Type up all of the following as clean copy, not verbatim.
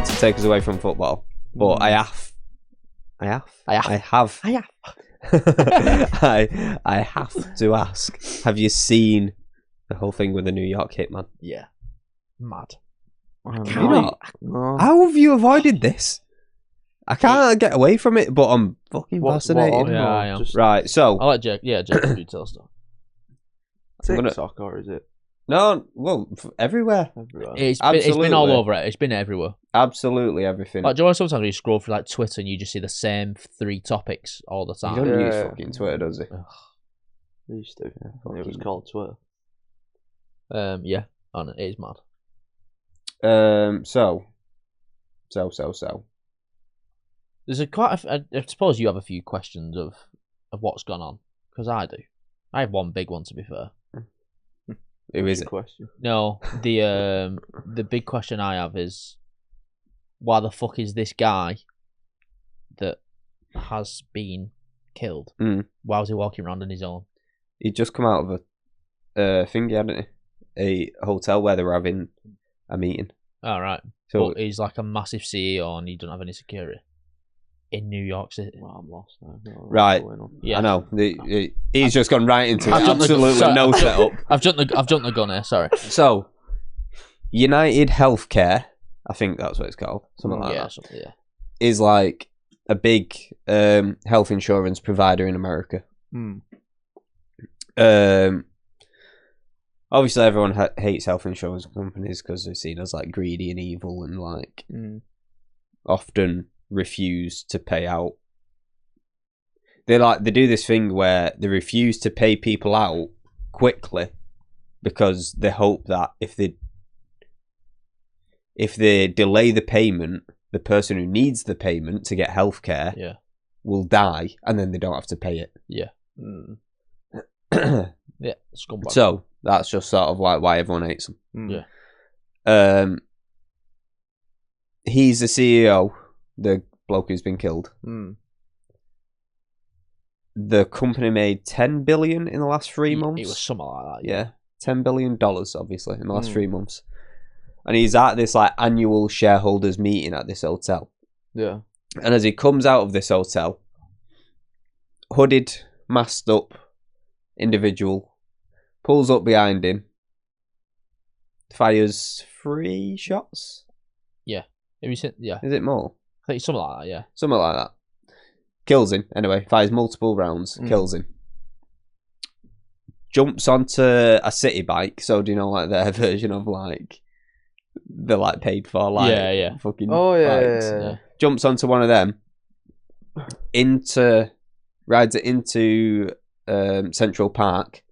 to take us away from football, but I have to ask, have you seen the whole thing with the New York hitman? Yeah. Mad. No. How have you avoided this? I can't get away from it, but I'm fucking fascinated. Yeah, I am. Right, so... I'll let Jake do tell stuff. TikTok, or is it? No, well, everywhere. It's been all over it. It's been everywhere. Absolutely everything. Like, do you know sometimes you scroll through like Twitter and you just see the same 3 topics all the time? He don't use fucking Twitter, does he? He used to. I thought it was called Twitter. Yeah, and it is mad. So. There's I suppose you have a few questions of what's gone on, because I do. I have one big one, to be fair. Who is it? Question. No, the big question I have is, why the fuck is this guy that has been killed? Why was he walking around on his own? He'd just come out of a thing, hadn't he? A hotel where they were having a meeting. All right. So but he's like a massive CEO and he doesn't have any security in New York City. Well, I'm lost now. Right. Yeah. I know. He's just gone right into it. Absolutely no setup. I've jumped the gun here. Sorry. So, United Healthcare, I think that's what it's called. Something like that. Yeah. Is like a big health insurance provider in America. Obviously, everyone hates health insurance companies because they're seen as like greedy and evil and like often refuse to pay out. They do this thing where they refuse to pay people out quickly because they hope that if they delay the payment, the person who needs the payment to get healthcare will die, and then they don't have to pay it. Yeah. Yeah. Scumbag. So that's just sort of like why everyone hates them. Yeah. He's the CEO, the bloke who's been killed. The company made $10 billion in the last 3 months. It was something like that. Yeah, $10 billion, obviously, in the last 3 months. And he's at this like annual shareholders meeting at this hotel. Yeah. And as he comes out of this hotel, hooded, masked up individual pulls up behind him, fires 3 shots. Yeah. Have you seen? Yeah. Is it more? I think something like that. Yeah. Something like that. Kills him. Anyway, fires multiple rounds. Kills him. Jumps onto a city bike. So do you know like their version of like they're like paid for like fucking bikes. Yeah. Jumps onto one of them. Rides it into Central Park.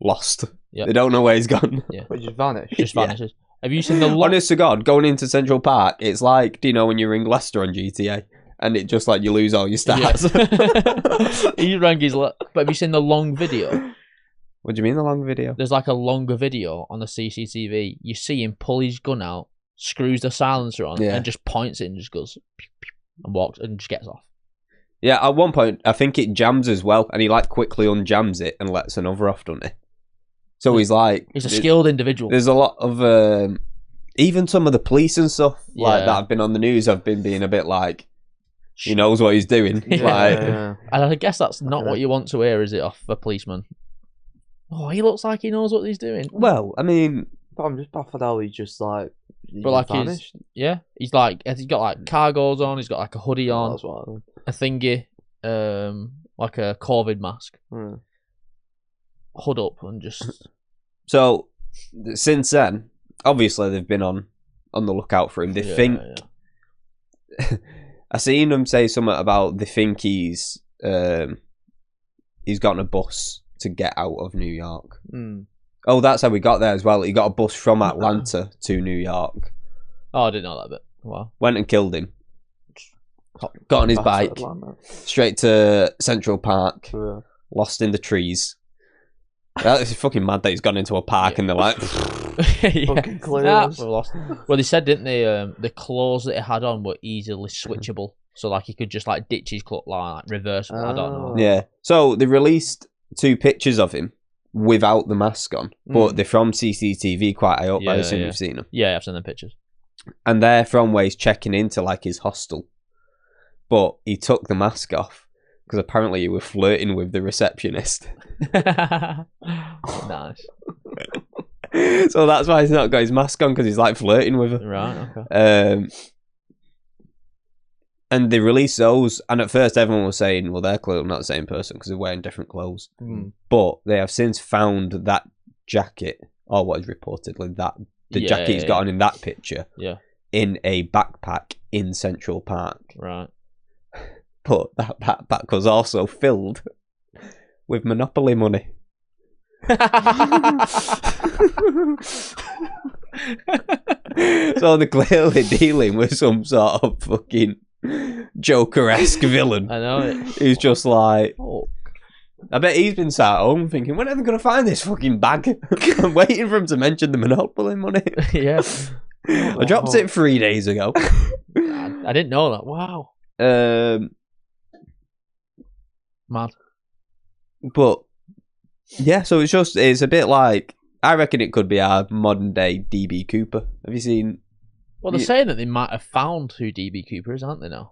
Lost. Yep. They don't know where he's gone. Yeah. But just vanished. Just vanishes. Have you seen the honest to God, going into Central Park, it's like, do you know when you're in Leicester on GTA and it just like you lose all your stats? Yeah. He rang his but have you seen the long video? What do you mean the long video? There's like a longer video on the CCTV. You see him pull his gun out, screws the silencer on, and just points it and just goes pew, pew, and walks and just gets off. Yeah, at one point I think it jams as well, and he like quickly unjams it and lets another off, doesn't he? So he's like... He's a skilled individual. There's a lot of... even some of the police and stuff like that have been on the news have been being a bit like... He knows what he's doing. And I guess that's not what you want to hear, is it, off a policeman? Oh, he looks like he knows what he's doing. Well, I mean... But I'm just baffled how he's just like... But like vanished. He's like... He's got like cargos on, he's got like a hoodie on. That's what I mean. A thingy. Like a COVID mask. Hood up and just... So, since then, obviously they've been on the lookout for him. They think... I seen them say something about they think he's gotten a bus to get out of New York. Oh, that's how we got there as well. He got a bus from Atlanta to New York. Oh, I didn't know that bit. Wow. Went and killed him. Got on his bike. Straight to Central Park. Lost in the trees. It's fucking mad that he's gone into a park and they're like... Fucking clueless. Well, they said, didn't they, the clothes that he had on were easily switchable. So, like, he could just, like, ditch his clothes, like, reverse them. I don't know. Yeah. So, they released 2 pictures of him without the mask on. But they're from CCTV quite high up. I assume you've seen them. Yeah, I've seen them pictures. And they're from where he's checking into like his hostel. But he took the mask off because apparently he was flirting with the receptionist. Nice. So that's why he's not got his mask on, because he's like flirting with her. Right, okay. And they released those, and at first everyone was saying, well, they're clearly not the same person because they're wearing different clothes. But they have since found that jacket, or what is reportedly the jacket he's got on in that picture, in a backpack in Central Park. Right. But that backpack was also filled with Monopoly money. So they're clearly dealing with some sort of fucking Joker-esque villain. I know it. Who's just like, I bet he's been sat at home thinking, when are they going to find this fucking bag? I'm waiting for him to mention the Monopoly money. Yeah. I dropped it 3 days ago. I didn't know that. Wow. Mad. But yeah, so it's a bit like, I reckon it could be our modern day DB Cooper. Have you seen? Well, they're saying that they might have found who DB Cooper is, aren't they now?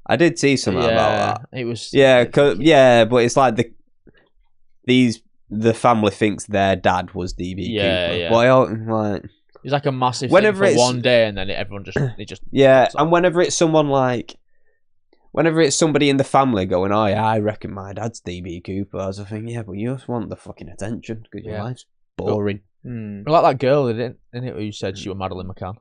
I did see something about that. It was but it's like the family thinks their dad was DB Cooper. Yeah. But it's like a massive thing for one day, and then everyone just and whenever it's somebody in the family going, oh yeah, I reckon my dad's DB Cooper, I was thinking, yeah, but you just want the fucking attention because your life's boring. Like that girl, didn't it, who said she was Madeline McCann?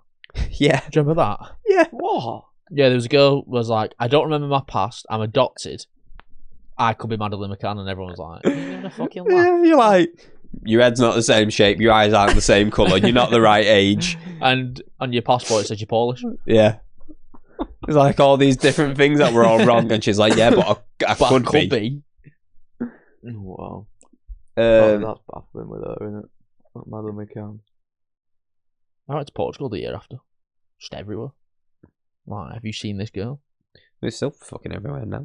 Yeah. Do you remember that? Yeah. What? Yeah, there was a girl who was like, I don't remember my past, I'm adopted, I could be Madeline McCann, and everyone was like, you're gonna fucking laugh. Yeah, you're like, your head's not the same shape, your eyes aren't the same colour, you're not the right age. And on your passport it says you're Polish. Yeah. It's like all these different things that were all wrong, and she's like, yeah, but I could be. Wow. That's baffling with her, isn't it? Not Madeline McCann. I went to Portugal the year after. Just everywhere. Like, have you seen this girl? It's still fucking everywhere now.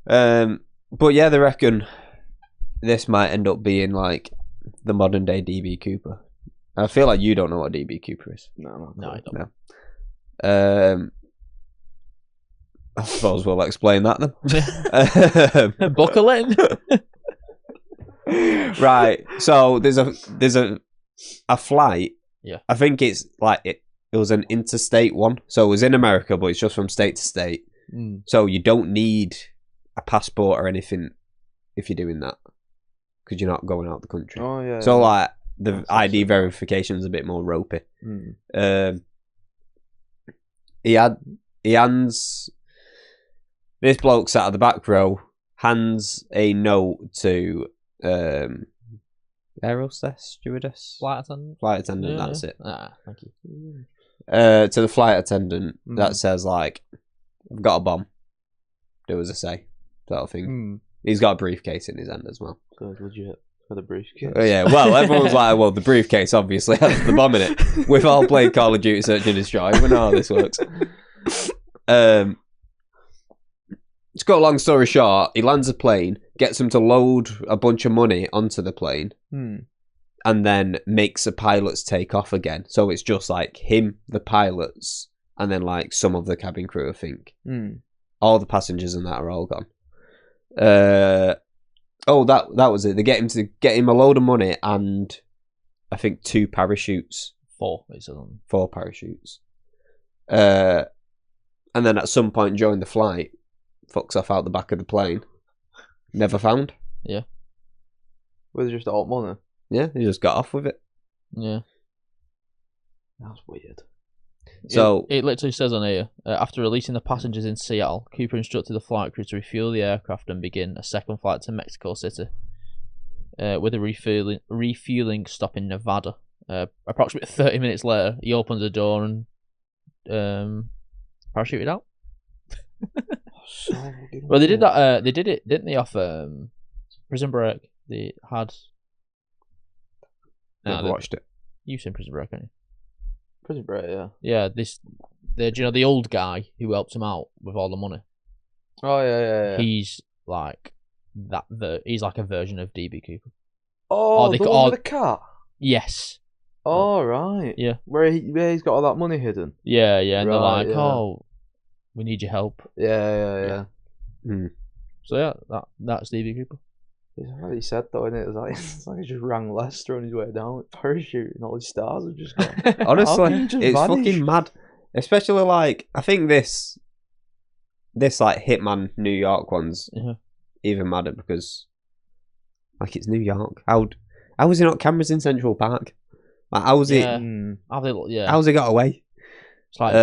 Yeah. But yeah, they reckon this might end up being like the modern day DB Cooper. I feel like you don't know what DB Cooper is. No, I don't. No. I suppose we'll explain that then. Buckle in. Right. So there's a flight. Yeah. I think it's like it was an interstate one. So it was in America, but it's just from state to state. So you don't need a passport or anything if you're doing that, because you're not going out the country. Oh yeah. So like the ID verification is a bit more ropey. He hands, this bloke sat at the back row hands a note to aerostess, stewardess, Flight attendant. Yeah. That's it. Thank you. To the flight attendant that says like, I've got a bomb. Do as I say, sort of thing. He's got a briefcase in his hand as well. Good, legit. For the briefcase. Oh yeah, well, everyone's like, well, the briefcase obviously has the bomb in it. We've all played Call of Duty Search and Destroy. We know how this works. To cut a long story short, he lands a plane, gets him to load a bunch of money onto the plane, and then makes the pilots take off again. So it's just like him, the pilots, and then like some of the cabin crew, I think. All the passengers and that are all gone. That was it. They get him a load of money and I think 2 parachutes. 4, it says on. 4 parachutes. And then at some point during the flight, fucks off out the back of the plane. Never found. Yeah. Was it just alt money? Yeah, he just got off with it. Yeah. That's weird. So it literally says on here, after releasing the passengers in Seattle, Cooper instructed the flight crew to refuel the aircraft and begin a second flight to Mexico City, with a refueling stop in Nevada. Approximately 30 minutes later, he opens the door and parachuted out. Well, they did that. They did it, didn't they? Off Prison Break. They had. Never watched it. You've seen Prison Break, haven't you? Prison Break, yeah. Yeah, the old guy who helped him out with all the money. Oh yeah. He's like he's like a version of DB Cooper. Oh, the one with the cat. Yes. Oh, right. Yeah. Where he's got all that money hidden. Yeah, and they're Right, like, yeah. oh, we need your help. Yeah. So yeah, that's Stevie Cooper. It's what he said though, innit? It's like he just rang Leicester on his way down with parachute and all his stars have just gone. Honestly, it's fucking mad. Especially like, I think this like Hitman New York one's even madder because like it's New York. How was it not cameras in Central Park? Like how was it? How's it got away? It's like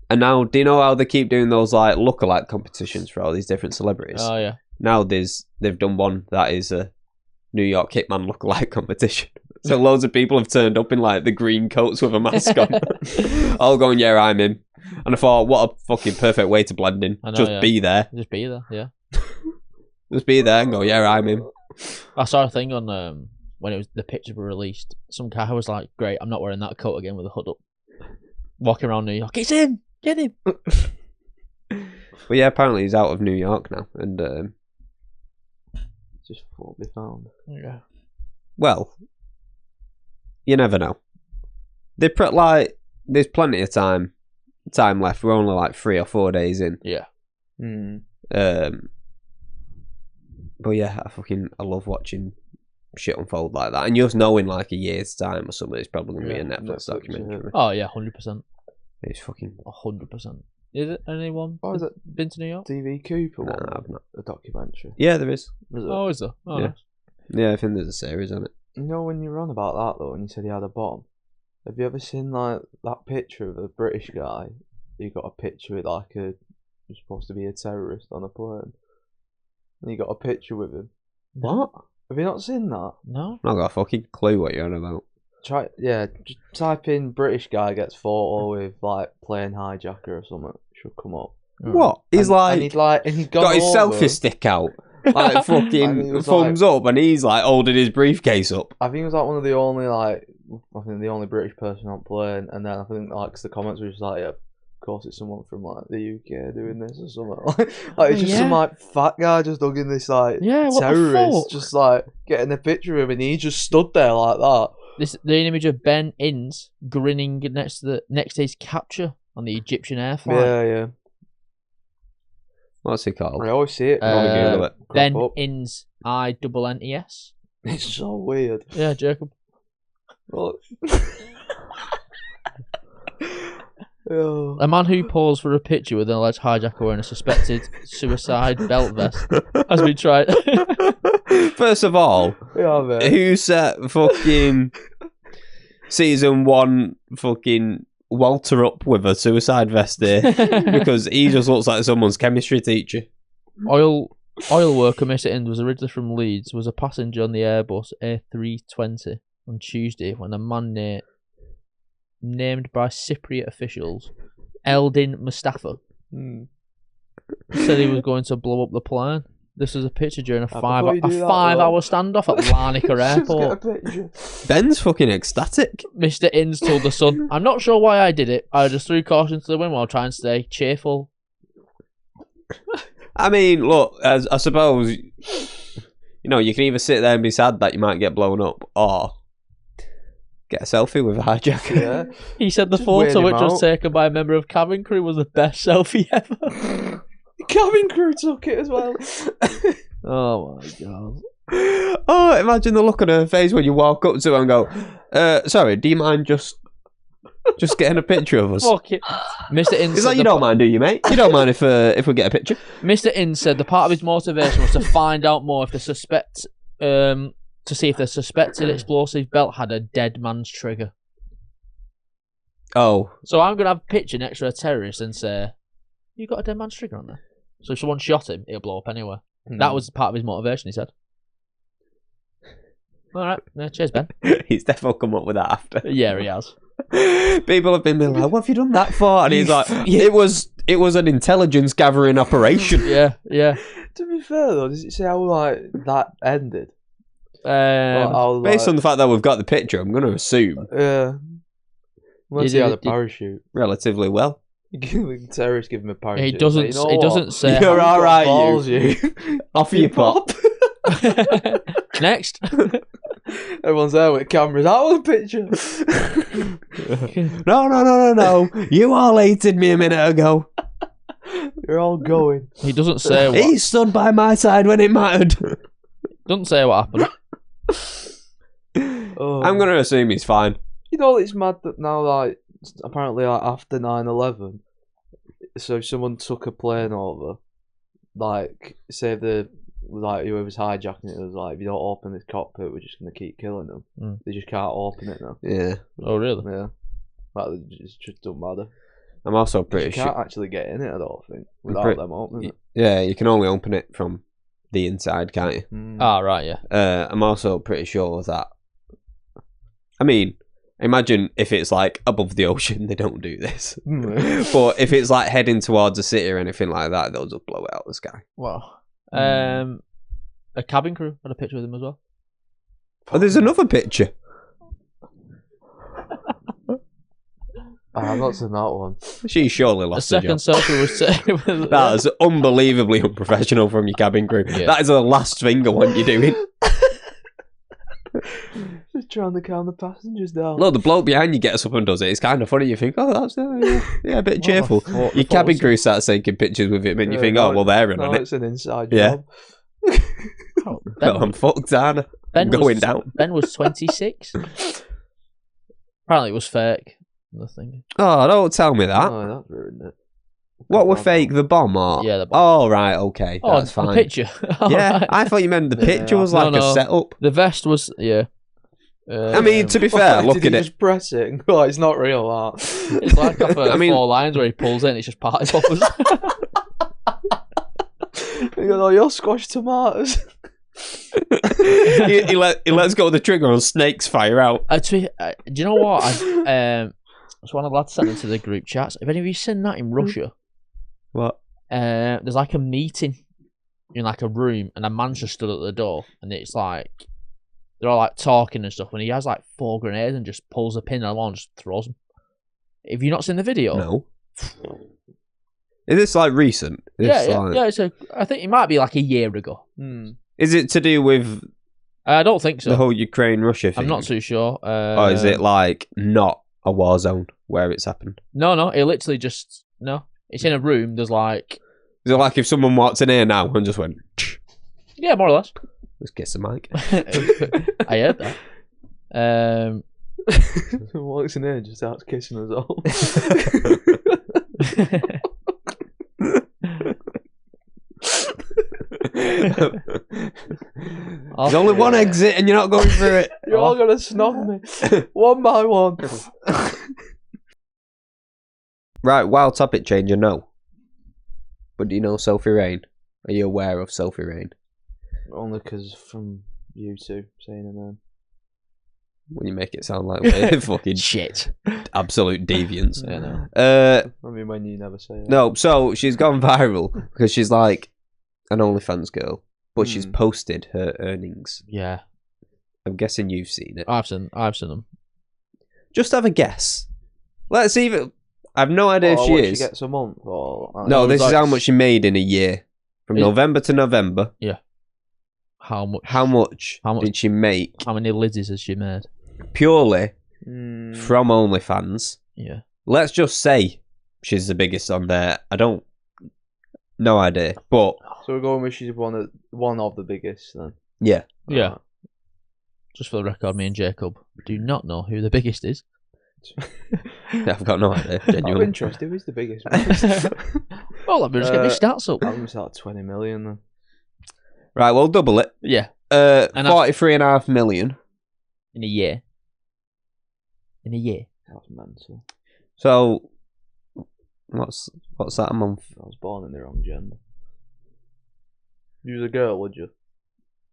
And now, do you know how they keep doing those like lookalike competitions for all these different celebrities? Oh yeah. Now they've done one that is a New York Hitman lookalike competition. So loads of people have turned up in like the green coats with a mask on, all going, "Yeah, I'm him." And I thought, what a fucking perfect way to blend in. Be there. Just be there. Yeah. Just be there and go, "Yeah, I'm him." I saw a thing on when it was the pictures were released. Some guy was like, "Great, I'm not wearing that coat again with a hood up." Walking around New York, it's him. Get him. But yeah, apparently he's out of New York now, and just thought they found. Yeah. Well, you never know. There's plenty of time left. We're only like 3 or 4 days in. Yeah. But yeah, I love watching shit unfold like that, and just knowing like a year's time or something, it's probably gonna be a Netflix documentary. Oh yeah, 100%. It's fucking 100%. Is it anyone? Oh, is it been to New York? TV Cooper one? No, I've not. A documentary. Yeah, there is. Is it? Oh, is there? Oh, Yeah. nice. Yeah, I think there's a series on it. You know when you were on about that though, and you said he had a bomb. Have you ever seen like that picture of a British guy? He got a picture with like who's supposed to be a terrorist on a plane, and he got a picture with him. What? Have you not seen that? No. Not got a fucking clue what you're on about. Just type in British guy gets photo with like plane hijacker or something. It should come up. What? He's and he's got his selfie stick out, like fucking thumbs up, and he's like holding his briefcase up. I think he was like one of the only the only British person on plane, and then I think like 'cause the comments were just like, yeah, of course it's someone from like the UK doing this or something. Like it's just some like fat guy just hugging this like terrorist, just like getting a picture of him, and he just stood there like that. The image of Ben Innes grinning next to his capture on the Egyptian air flight. Yeah. What's he called? I always see it. Ben Innes, INNES. It's so weird. Yeah, Jacob. Well, a man who posed for a picture with an alleged hijacker wearing a suspected suicide belt vest has been tried. First of all, who set fucking season 1 fucking Walter up with a suicide vest there? Because he just looks like someone's chemistry teacher. Oil worker Mr. Innes was originally from Leeds, was a passenger on the Airbus A320 on Tuesday when a man named by Cypriot officials, Eldin Mustafa, said he was going to blow up the plane. This was a picture during a 5-hour standoff at Larnaca Airport. Ben's fucking ecstatic. Mr. Innes told The Sun, "I'm not sure why I did it. I just threw caution to the wind while trying to stay cheerful." I mean, look, I suppose, you can either sit there and be sad that you might get blown up, or get a selfie with a hijacker. Yeah. He said the photo, which was taken by a member of cabin crew, was the best selfie ever. Cabin crew took it as well. Oh my god. Oh, imagine the look on her face when you walk up to her and go, sorry, do you mind just getting a picture of us? Fuck it. Mr. Innes It's like, you don't mind, do you, mate? You don't mind if we get a picture? Mr. Innes said the part of his motivation was to find out more if the suspect, to see if the suspected explosive belt had a dead man's trigger. Oh. So I'm going to have a picture next to a terrorist and say, "You got a dead man's trigger on there?" So if someone shot him, it'll blow up anyway. That was part of his motivation, he said. Alright, cheers, Ben. He's definitely come up with that after. Yeah, he has. People have been like, "What have you done that for?" And he's like, it was an intelligence gathering operation. Yeah. To be fair though, does it say how that ended? Based on the fact that we've got the picture, I'm going to assume. Yeah. Unless he had a parachute. Relatively well. The terrorist give him a parachute. It doesn't say. You're alright, you. Off you pop. Next. Everyone's there with cameras. I want a picture. No. You all hated me a minute ago. You're all going. He doesn't say what. He stood by my side when it mattered. Doesn't say what happened. I'm going to assume he's fine. You know, it's mad that now, like, apparently, like, after 9/11, so if someone took a plane over, like, say whoever's hijacking it was like, if you don't open this cockpit, we're just going to keep killing them. They just can't open it now. Yeah. Oh, really? Yeah. Like, it just doesn't matter. I'm also pretty sure. You can't actually get in it, I don't think, without them opening it. Yeah, you can only open it from the inside, can't you? Ah, right, yeah. I'm also pretty sure that. I mean, imagine if it's like above the ocean, they don't do this. But if it's like heading towards a city or anything like that, they'll just blow it out of the sky. Wow. A cabin crew had a picture with him as well. Oh, there's another picture. I've not seen that one. She surely lost The her job. second circle was That is unbelievably unprofessional from your cabin crew. Yeah. That is the last thing I want you doing. Just trying to calm the passengers down. Look, the bloke behind you gets up and does it. It's kind of funny. You think, oh, that's a bit cheerful. Your cabin crew starts taking pictures with him, and you think, oh, well, they're in on it. It's an inside Yeah. job. Well, I'm fucked, aren't I? I'm going down. Ben was 26. Apparently, it was fake. Nothing. Oh, don't tell me that. Oh, that ruined it. What were fake? The bomb or? Yeah, the bomb. Oh, right, okay. Oh, that's fine. the picture. Yeah, Right. I thought you meant the picture was like a setup. The vest was, yeah. I mean, to be fair, look at it. Just press it. Oh, it's not real, that. It's like off I mean- 4 lines where he pulls it and it's just party poppers. You know, your squash tomatoes. he lets go of the trigger and snakes fire out. Do you know what? It's one of the lads sent into the group chats. Have any of you seen that in Russia? What? There's like a meeting in like a room, and a man's just stood at the door, and it's like they're all like talking and stuff. And he has like 4 grenades and just pulls a pin along and just throws them. Have you not seen the video? No. Is this like recent? Yeah. I think it might be like a year ago. Is it to do with I don't think so. the whole Ukraine-Russia thing? I'm not too sure. Or is it like not a war zone where it's happened? No. It literally just It's in a room. There's like. Is it like if someone walked in here now and just went? Yeah, more or less. Let's kiss the mic. I heard that. Walks in here and just starts kissing us all. There's only one exit and you're not going through it. You're all gonna snog me. One by one. Right, wild topic changer, no. But do you know Sophie Rain? Are you aware of Sophie Rain? Only because from you two saying her name. When you make it sound like we're fucking shit. Absolute deviants. I know. I mean, when you never say it. No, so she's gone viral because she's like an OnlyFans girl, but she's posted her earnings. Yeah. I'm guessing you've seen it. I've seen them. Just have a guess. Let's see if it... I've no idea if she what is. She gets a month or... No, this is how much she made in a year. From November to November. Yeah. How much did she make? How many Lizzies has she made? Purely from OnlyFans. Yeah. Let's just say she's the biggest on there. No idea. But so we're going with she's one of the biggest then. Yeah. Yeah. Just for the record, me and Jacob do not know who the biggest is. I've got no idea. Genuinely. I'm interested. Who's the biggest? Well, let me just get my stats up. I'm going to start 20 million then. Right, we'll double it. Yeah. 43.5 million. In a year. That's mental. So, what's that a month? I was born in the wrong gender. You was a girl, would you?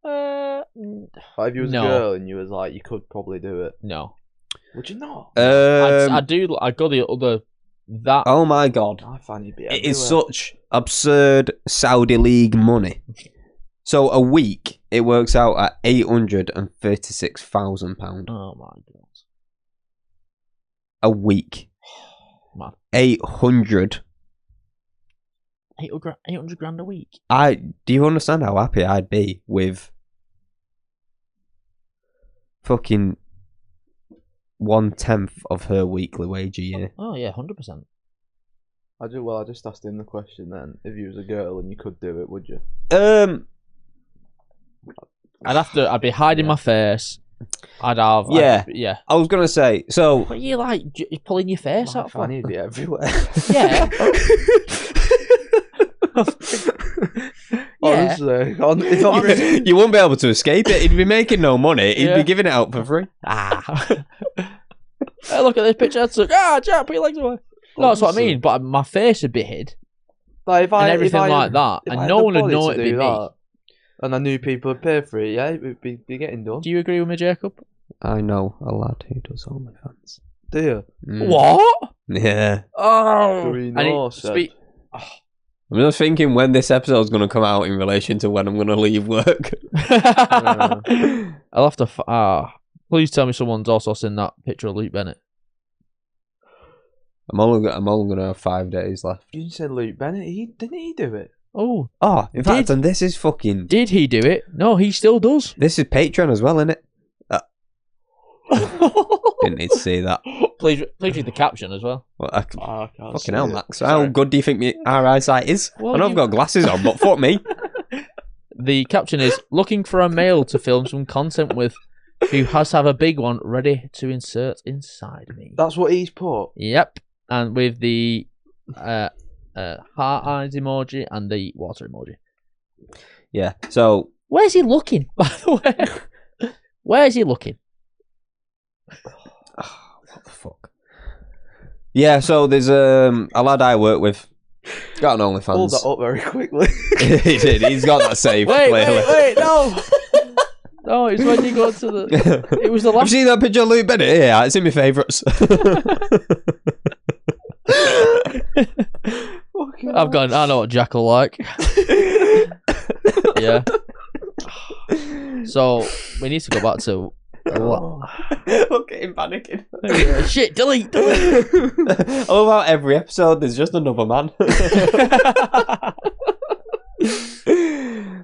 If you was a girl and you was like, you could probably do it. No. Would you not? I do. I got the other. That. Oh my god! I find you'd be it is such absurd Saudi League money. So a week it works out at £836,000. Oh my god! A week. Man. 800 grand a week. Do you understand how happy I'd be with fucking 1/10 of her weekly wage a year. Oh yeah, 100%. I just asked him the question then. If you was a girl and you could do it, would you? I'd be hiding my face. I was gonna say. So what are you like? You're pulling your face out for? I need it everywhere. Yeah. Honestly, you wouldn't be able to escape it. He'd be making no money. He'd be giving it out for free. Hey, look at this picture I took. Jack, put your legs away. No, that's what I mean. But my face would be hid. Like and everything like that, and no one would know it'd be me. And I knew people would pay for it. Yeah, it would be getting done. Do you agree with me, Jacob? I know a lad who does OnlyFans. Do you? What? Yeah. Oh. I'm just thinking when this episode's going to come out in relation to when I'm going to leave work. I'll have to. Please tell me someone's also seen that picture of Luke Bennett. I'm only going to have 5 days left. You said Luke Bennett. Didn't he do it? Oh, in fact, and this is fucking. Did he do it? No, he still does. This is Patreon as well, isn't it? Didn't need to see that. Please read the caption as well. Fucking hell, Max. How good do you think our eyesight is? I know I've got glasses on, but fuck me. The caption is, looking for a male to film some content with who has to have a big one ready to insert inside me. That's what he's put? Yep. And with the heart eyes emoji and the water emoji. Yeah, so... Where's he looking, by the way? Where's he looking? What the fuck? Yeah, so there's a lad I work with. Got an OnlyFans. Pulled that up very quickly. He did. He's got that saved. Wait, no. No, it's when you go to the... It was the last... Have you seen that picture of Luke Bennett? Yeah, it's in my favourites. I know what Jack will like. Yeah. So, we need to go back to... Look at him panicking. Shit, delete. I love how every episode there's just another man.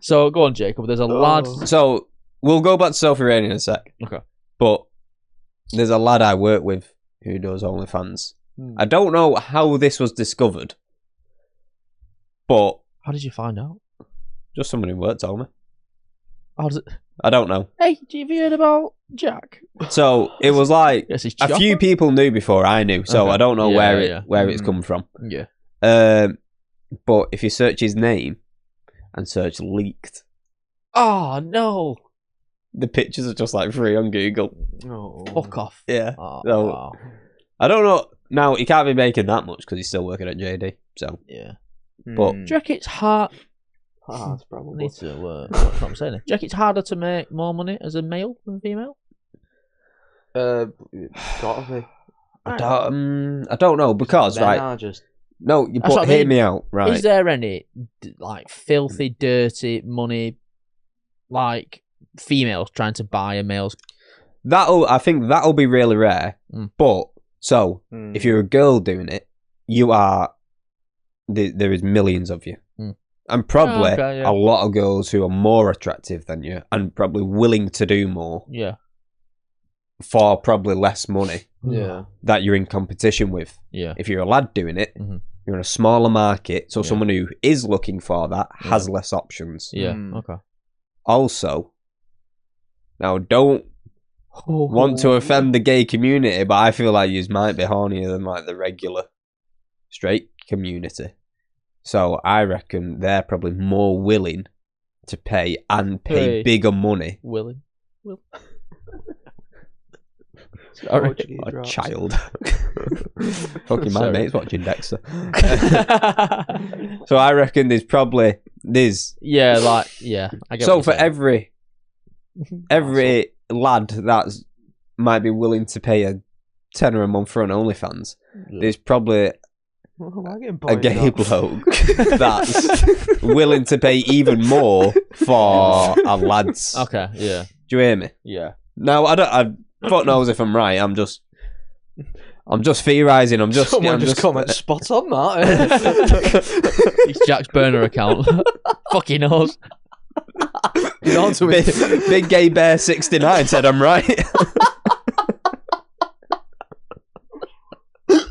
So, go on, Jacob. There's a lad... So, we'll go back to Sophie Rain in a sec. Okay. But there's a lad I work with who does OnlyFans. I don't know how this was discovered, but... How did you find out? Just someone who worked told me. How does it... I don't know. Hey, have you heard about Jack? So, it was like... a few people knew before I knew, so I don't know where it's come from. Yeah. But if you search his name and search leaked... Oh, no. The pictures are just like free on Google. Oh. Fuck off. Yeah. So, I don't know. Now, he can't be making that much because he's still working at JD. So, yeah. But do you reckon it's hard? Hard, probably. I need to watch what I'm saying. Do you reckon it's harder to make more money as a male than female? Gotta be. I don't know because hear me out. Right? Is there any like filthy, dirty money, like females trying to buy a male's? I think that'll be really rare. But if you're a girl doing it, you are. There is millions of you. And probably a lot of girls who are more attractive than you and probably willing to do more. Yeah. For probably less money. Yeah. That you're in competition with. Yeah. If you're a lad doing it, you're in a smaller market. So someone who is looking for that has less options. Yeah. Okay. Also, now don't want to offend the gay community, but I feel like you might be hornier than like the regular straight community. So I reckon they're probably more willing to pay bigger money. Willing. Sorry, a child. Fucking my mate's watching Dexter. So I reckon there's. I get so for every lad that might be willing to pay a £10 a month for an OnlyFans, there's probably a gay bloke that's willing to pay even more for a lad's. Okay, yeah. Do you hear me? Yeah. Now I fuck knows if I'm right. I'm just theorising. Someone just comment spot on that. It's Jack's burner account. Fucking knows. He's on to me. Big Gay Bear 69 said I'm right.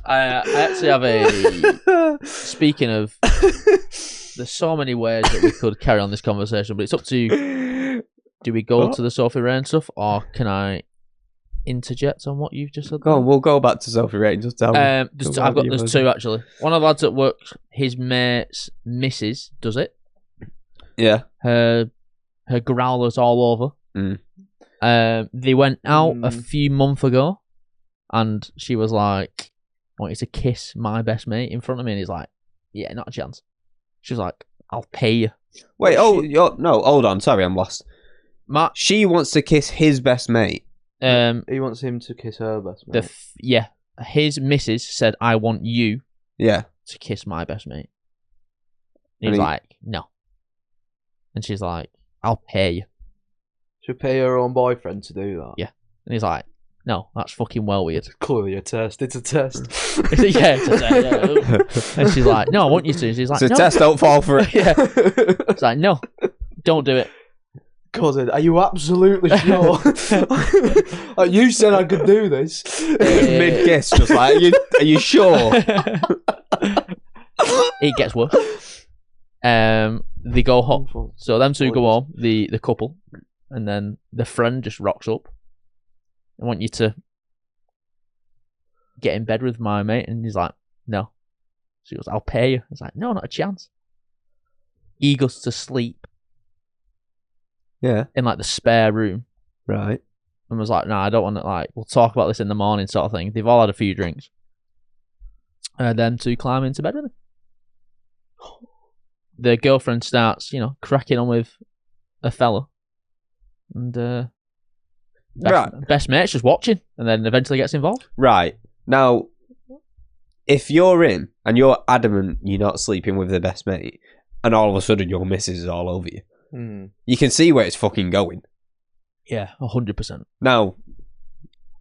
I actually have a... Speaking of... There's so many ways that we could carry on this conversation, but it's up to you. Do we go to the Sophie Rain stuff, or can I interject on what you've just said? Go on, we'll go back to Sophie Rain. Just tell me. There's two, actually. One of the lads at work, his mate's missus does it. Yeah. Her growler's all over. They went out a few months ago, and she was like, I want you to kiss my best mate in front of me, and he's like, yeah, not a chance. She was like, I'll pay you. Wait, no, hold on, sorry, I'm lost. She wants to kiss his best mate. He wants him to kiss her best mate. His missus said, I want you to kiss my best mate. And he's like, no. And she's like, I'll pay you. She'll pay her own boyfriend to do that? Yeah. And he's like, no, that's fucking well weird. It's clearly a test. It's a test. Yeah, it's a test. And she's like, no, I want you to. She's like, it's a test, don't fall for it. Yeah. It's like, no, don't do it. Cousin, are you absolutely sure? You said I could do this. Mid-kiss, just like, are you sure? It gets worse. They go home. So them two go home, the couple, and then the friend just rocks up. I want you to get in bed with my mate. And he's like, no. She goes, I'll pay you. He's like, no, not a chance. He goes to sleep. Yeah. In like the spare room. Right. And was like, no, I don't want to, like, we'll talk about this in the morning sort of thing. They've all had a few drinks. Then to climb into bed with him. The girlfriend starts, cracking on with a fella. And, best mate's just watching, and then eventually gets involved. Right. Now, if you're in and you're adamant you're not sleeping with the best mate, and all of a sudden your missus is all over you, you can see where it's fucking going. Yeah, 100%. Now,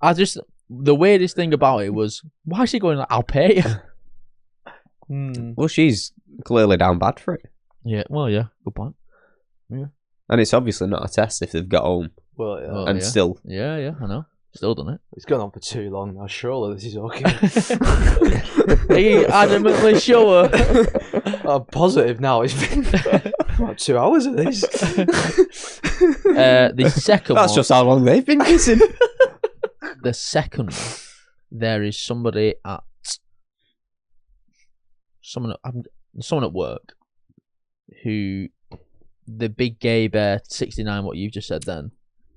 the weirdest thing about it was, why is she going like, I'll pay you? Well, she's clearly down bad for it. Yeah, well, yeah, good point. Yeah. And it's obviously not a test if they've got home. Well, yeah. And still. Yeah, I know. Still done it. It's gone on for too long now. Surely this is okay. Are you adamantly sure? I'm positive now. It's been about 2 hours of this. The second That's one, just how long they've been kissing. The second one, there is somebody at someone at work who, the Big Gay Bear 69, what you've just said then,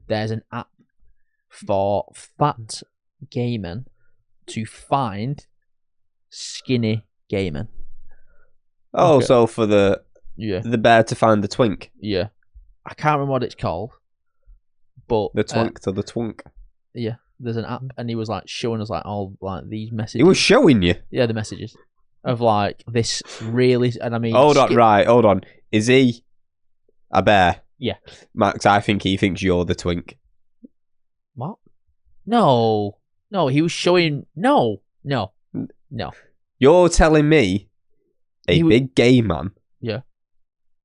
there's an app for fat gay men to find skinny gay men. Oh, okay. So for the bear to find the twink. Yeah. I can't remember what it's called. But the twink to the twink. Yeah. There's an app, and he was like showing us like all like these messages. He was showing you? Yeah, the messages. Of like this really, and I mean, hold on. Is he a bear? Yeah. Max, I think he thinks you're the twink. What? No, he was showing. No. You're telling me big gay man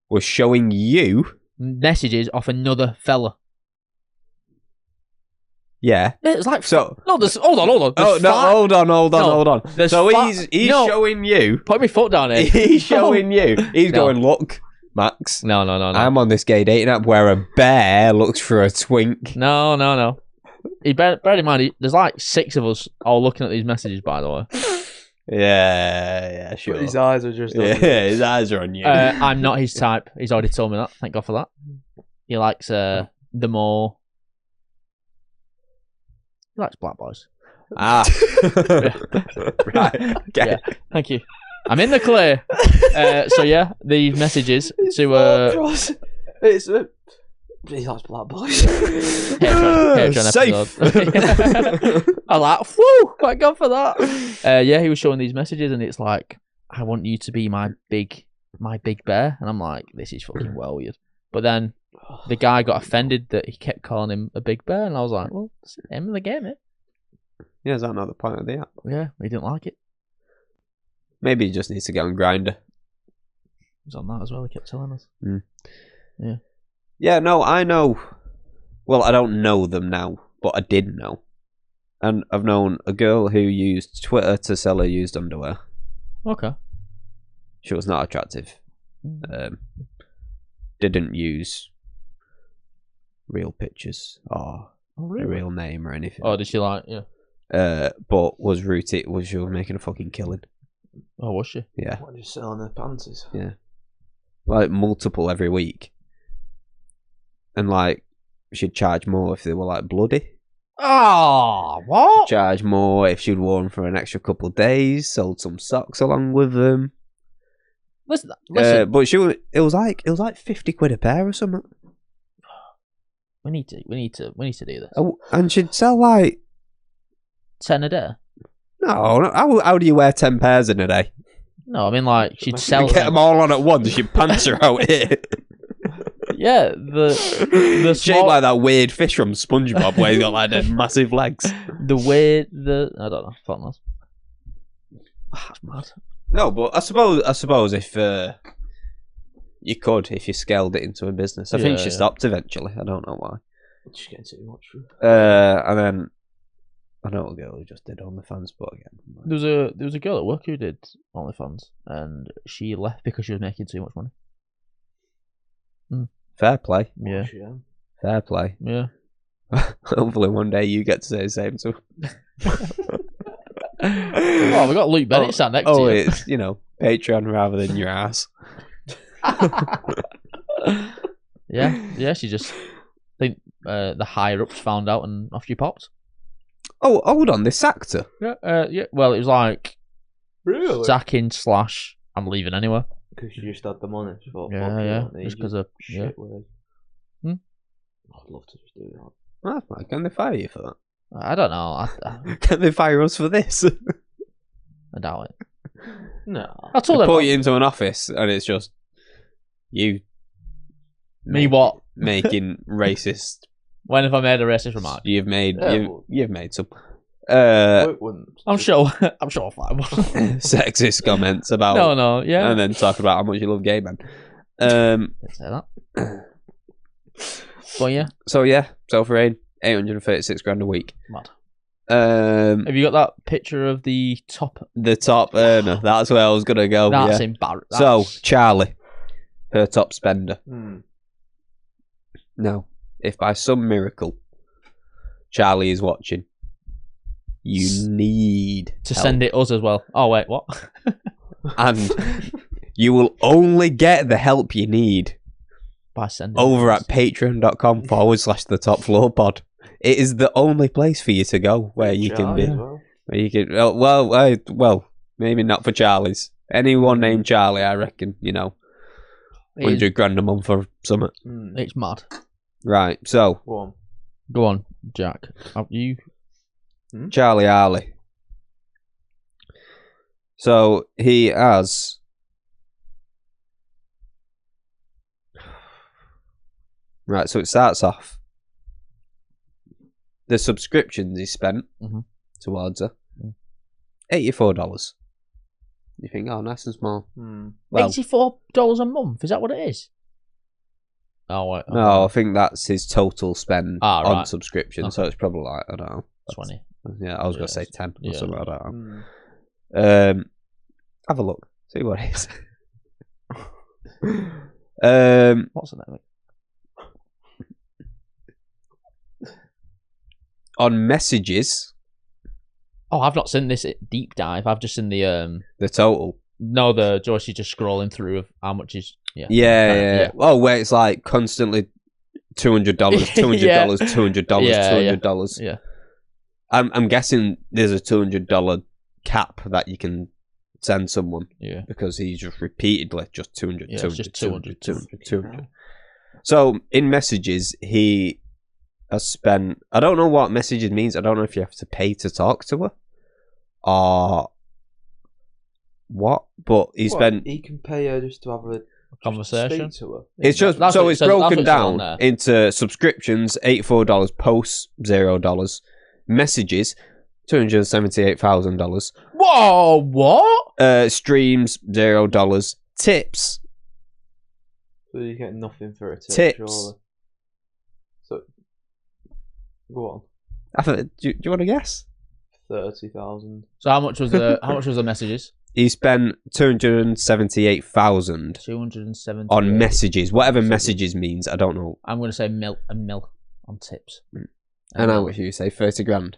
was showing you messages off another fella. Yeah. It's like so. No, there's hold on. Oh no, hold on. So he's showing you. Put my foot down here. He's showing you. He's going, look, Max. No. I'm on this gay dating app where a bear looks for a twink. No. Bear in mind, there's like 6 of us all looking at these messages, by the way. Yeah, sure. But his eyes are just on you. His eyes are on you. I'm not his type. He's already told me that. Thank God for that. He likes the more... He likes black boys. Right, okay. Yeah, thank you. I'm in the clear. So yeah, these messages to... He likes black boys. Safe. I'm like, whoo, thank God for that. Yeah, he was showing these messages, and it's like, I want you to be my big bear. And I'm like, this is fucking well weird. But then the guy got offended that he kept calling him a big bear, and I was like, well, it's the name of the game, eh? Yeah, is that not the point of the app? Yeah, he didn't like it. Maybe he just needs to get on Grindr. He was on that as well, he kept telling us. Mm. Yeah. Yeah, no, I know. Well, I don't know them now, but I did know. And I've known a girl who used Twitter to sell her used underwear. Okay. She was not attractive. Didn't use real pictures or a real name or anything. Oh, did she like? Yeah. But was she was making a fucking killing. Oh, was she? Yeah. What, just selling her panties? Yeah. Like multiple every week. And like she'd charge more if they were like bloody. Oh, what? Charge more if she'd worn for an extra couple of days, sold some socks along with them. Listen. But it was like £50 a pair or something. We need to do this. Oh, and she'd sell like 10 a day. no. How do you wear 10 pairs in a day? No, I mean like she'd sell. Get them all on at once. She'd pants her out here. Yeah, the Shaped like that weird fish from SpongeBob where he's got like them massive legs. I don't know. Fuck knows. That's mad. No, but I suppose if you could, if you scaled it into a business. I think she stopped eventually. I don't know why. She's getting too much. And then I know a girl who just did OnlyFans, but again, There was a girl at work who did OnlyFans, and she left because she was making too much money. fair play. Yeah. Fair play. Yeah. Hopefully one day you get to say the same to. Oh, we got Luke Bennett sat next to you. It's Patreon rather than your ass. Yeah. She just think the higher ups found out and off she popped. Oh, hold on, they sacked her. Yeah. Well, it was like Really? sacking / I'm leaving anyway. Because she just had the money. She thought, Yeah. Just because of shit with it. I'd love to just do that. That's fine. Can they fire you for that? I don't know. Can they fire us for this? I doubt it. No. I told They them. put you into an office and it's just you. Me what? Making racist. When have I made a racist remark? You've made some. I'm sure I'll find one. Sexist comments about. No, yeah. And then talk about how much you love gay men. Didn't say that. But yeah. So for aid, 836 grand a week. Mad. Have you got that picture of the top earner? That's where I was gonna go. That's embarrassing. So Charlie, her top spender. Now, if by some miracle Charlie is watching, you need to help. send it us as well. Oh wait, what? And you will only get the help you need by sending over at patreon.com/TheTopFloorPod. It is the only place for you to go where you can be. Where you can. Well, maybe not for Charlie's. Anyone named Charlie, I reckon. 100 grand a month or something. It's mad. Right. So go on, Jack. Have you? Charlie Harley. So he has. Right, so it starts off. The subscriptions he spent towards her, $84. You think, oh, nice and small. Well, $84 a month? Is that what it is? Oh, wait. Okay. No, I think that's his total spend on subscription. Okay. So it's probably like, I don't know, 20. Yeah, I was going to say 10 or something. I don't know. Have a look. See what it is. What's the name? On messages. Oh, I've not seen this deep dive. I've just seen the total. No, the Joyce is just scrolling through of how much is. Yeah. Oh, where it's like constantly $200, $200, $200, $200. Yeah. I'm guessing there's a $200 cap that you can send someone. Yeah. Because he's just repeatedly just 200, yeah, 200, just 200, 200. So in messages, he has spent. I don't know what messages means. I don't know if you have to pay to talk to her or what. But he spent. He can pay her just to have a conversation to her. It's just so it's broken down into subscriptions: $84, posts $0, messages $278,000. Whoa! What? Streams $0, tips. So you get nothing for a tip. Tips Surely. Go on. Do you want to guess? 30,000. So how much was the messages? He spent 278,000 270 on messages. Whatever messages means, I don't know. I'm going to say a mil on tips. And I wish you say 30 grand.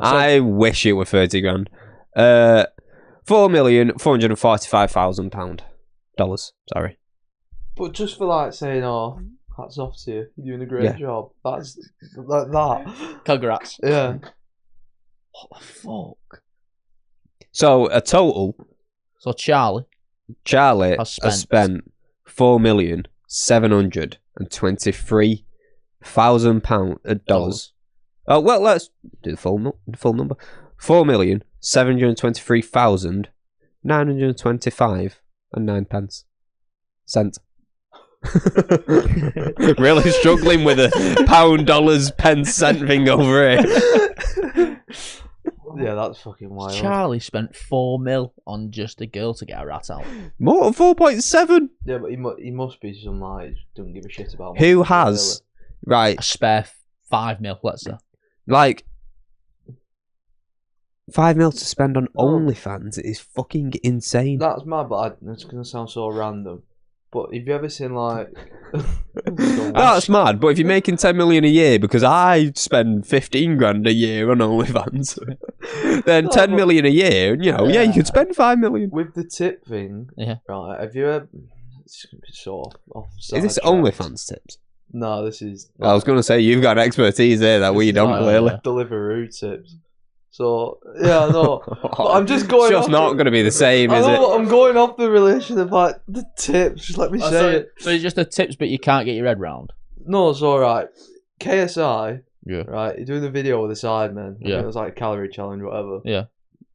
I wish it were 30 grand. £4,445,000. Sorry. But just for like saying, oh, hats off to you. You're doing a great job. That's like that. Congrats. Yeah. What the fuck? So a total. So Charlie has spent $4,723,000. Oh well, let's do the full number. 4,723,925 cents. Really struggling with a pound, dollars, pence, cent thing over here. Yeah, that's fucking wild. Charlie spent 4 mil on just a girl to get a rat out. More than 4.7. Yeah, but he must be some like doesn't give a shit about. Who has right a spare 5 mil? Let's say like 5 mil to spend on OnlyFans is fucking insane. That's mad, but it's gonna sound so random. But have you ever seen like? That's mad. But if you're making 10 million a year, because I spend 15 grand a year on OnlyFans, then 10 million a year, and you could spend 5 million with the tip thing. Yeah. Right. Have you ever? It's gonna be so off. Is this OnlyFans tips? No, this is. I was gonna say you've got expertise there that we don't clearly. Deliveroo tips. So yeah, no, but I'm just going. It's just not going to be the same, is it? I'm going off the relation of like the tips. Just let me say it. So it's just the tips, but you can't get your head round. No, it's all right. KSI, yeah, right. He's doing the video with the Sidemen. Yeah, it was like a calorie challenge, whatever. Yeah,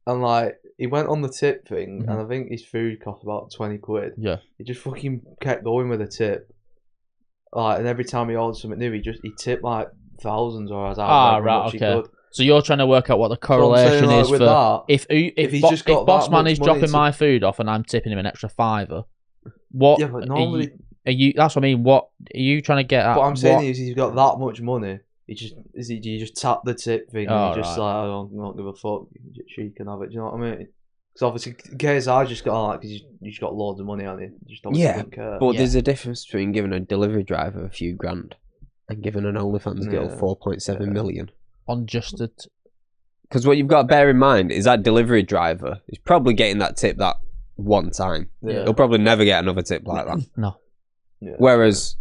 and like he went on the tip thing, and I think his food cost about 20 quid. Yeah, he just fucking kept going with the tip. Like, and every time he ordered something new, he tipped like thousands or as right, okay. So you're trying to work out what the correlation is for that, if Bossman is dropping my food off and I'm tipping him an extra $5. What? Yeah, but normally are you? That's what I mean. What are you trying to get at? What I'm saying is, he's got that much money. You just tap the tip thing and you just like, I don't give a fuck. She can have it. Do you know what I mean? Because obviously, KSI just got like, because you just got loads of money on it. You just don't care. But there's a difference between giving a delivery driver a few grand and giving an OnlyFans girl 4.7 million. On just it, because what you've got to bear in mind is that delivery driver is probably getting that tip that one time. Yeah. He'll probably never get another tip like that. No. Yeah. Whereas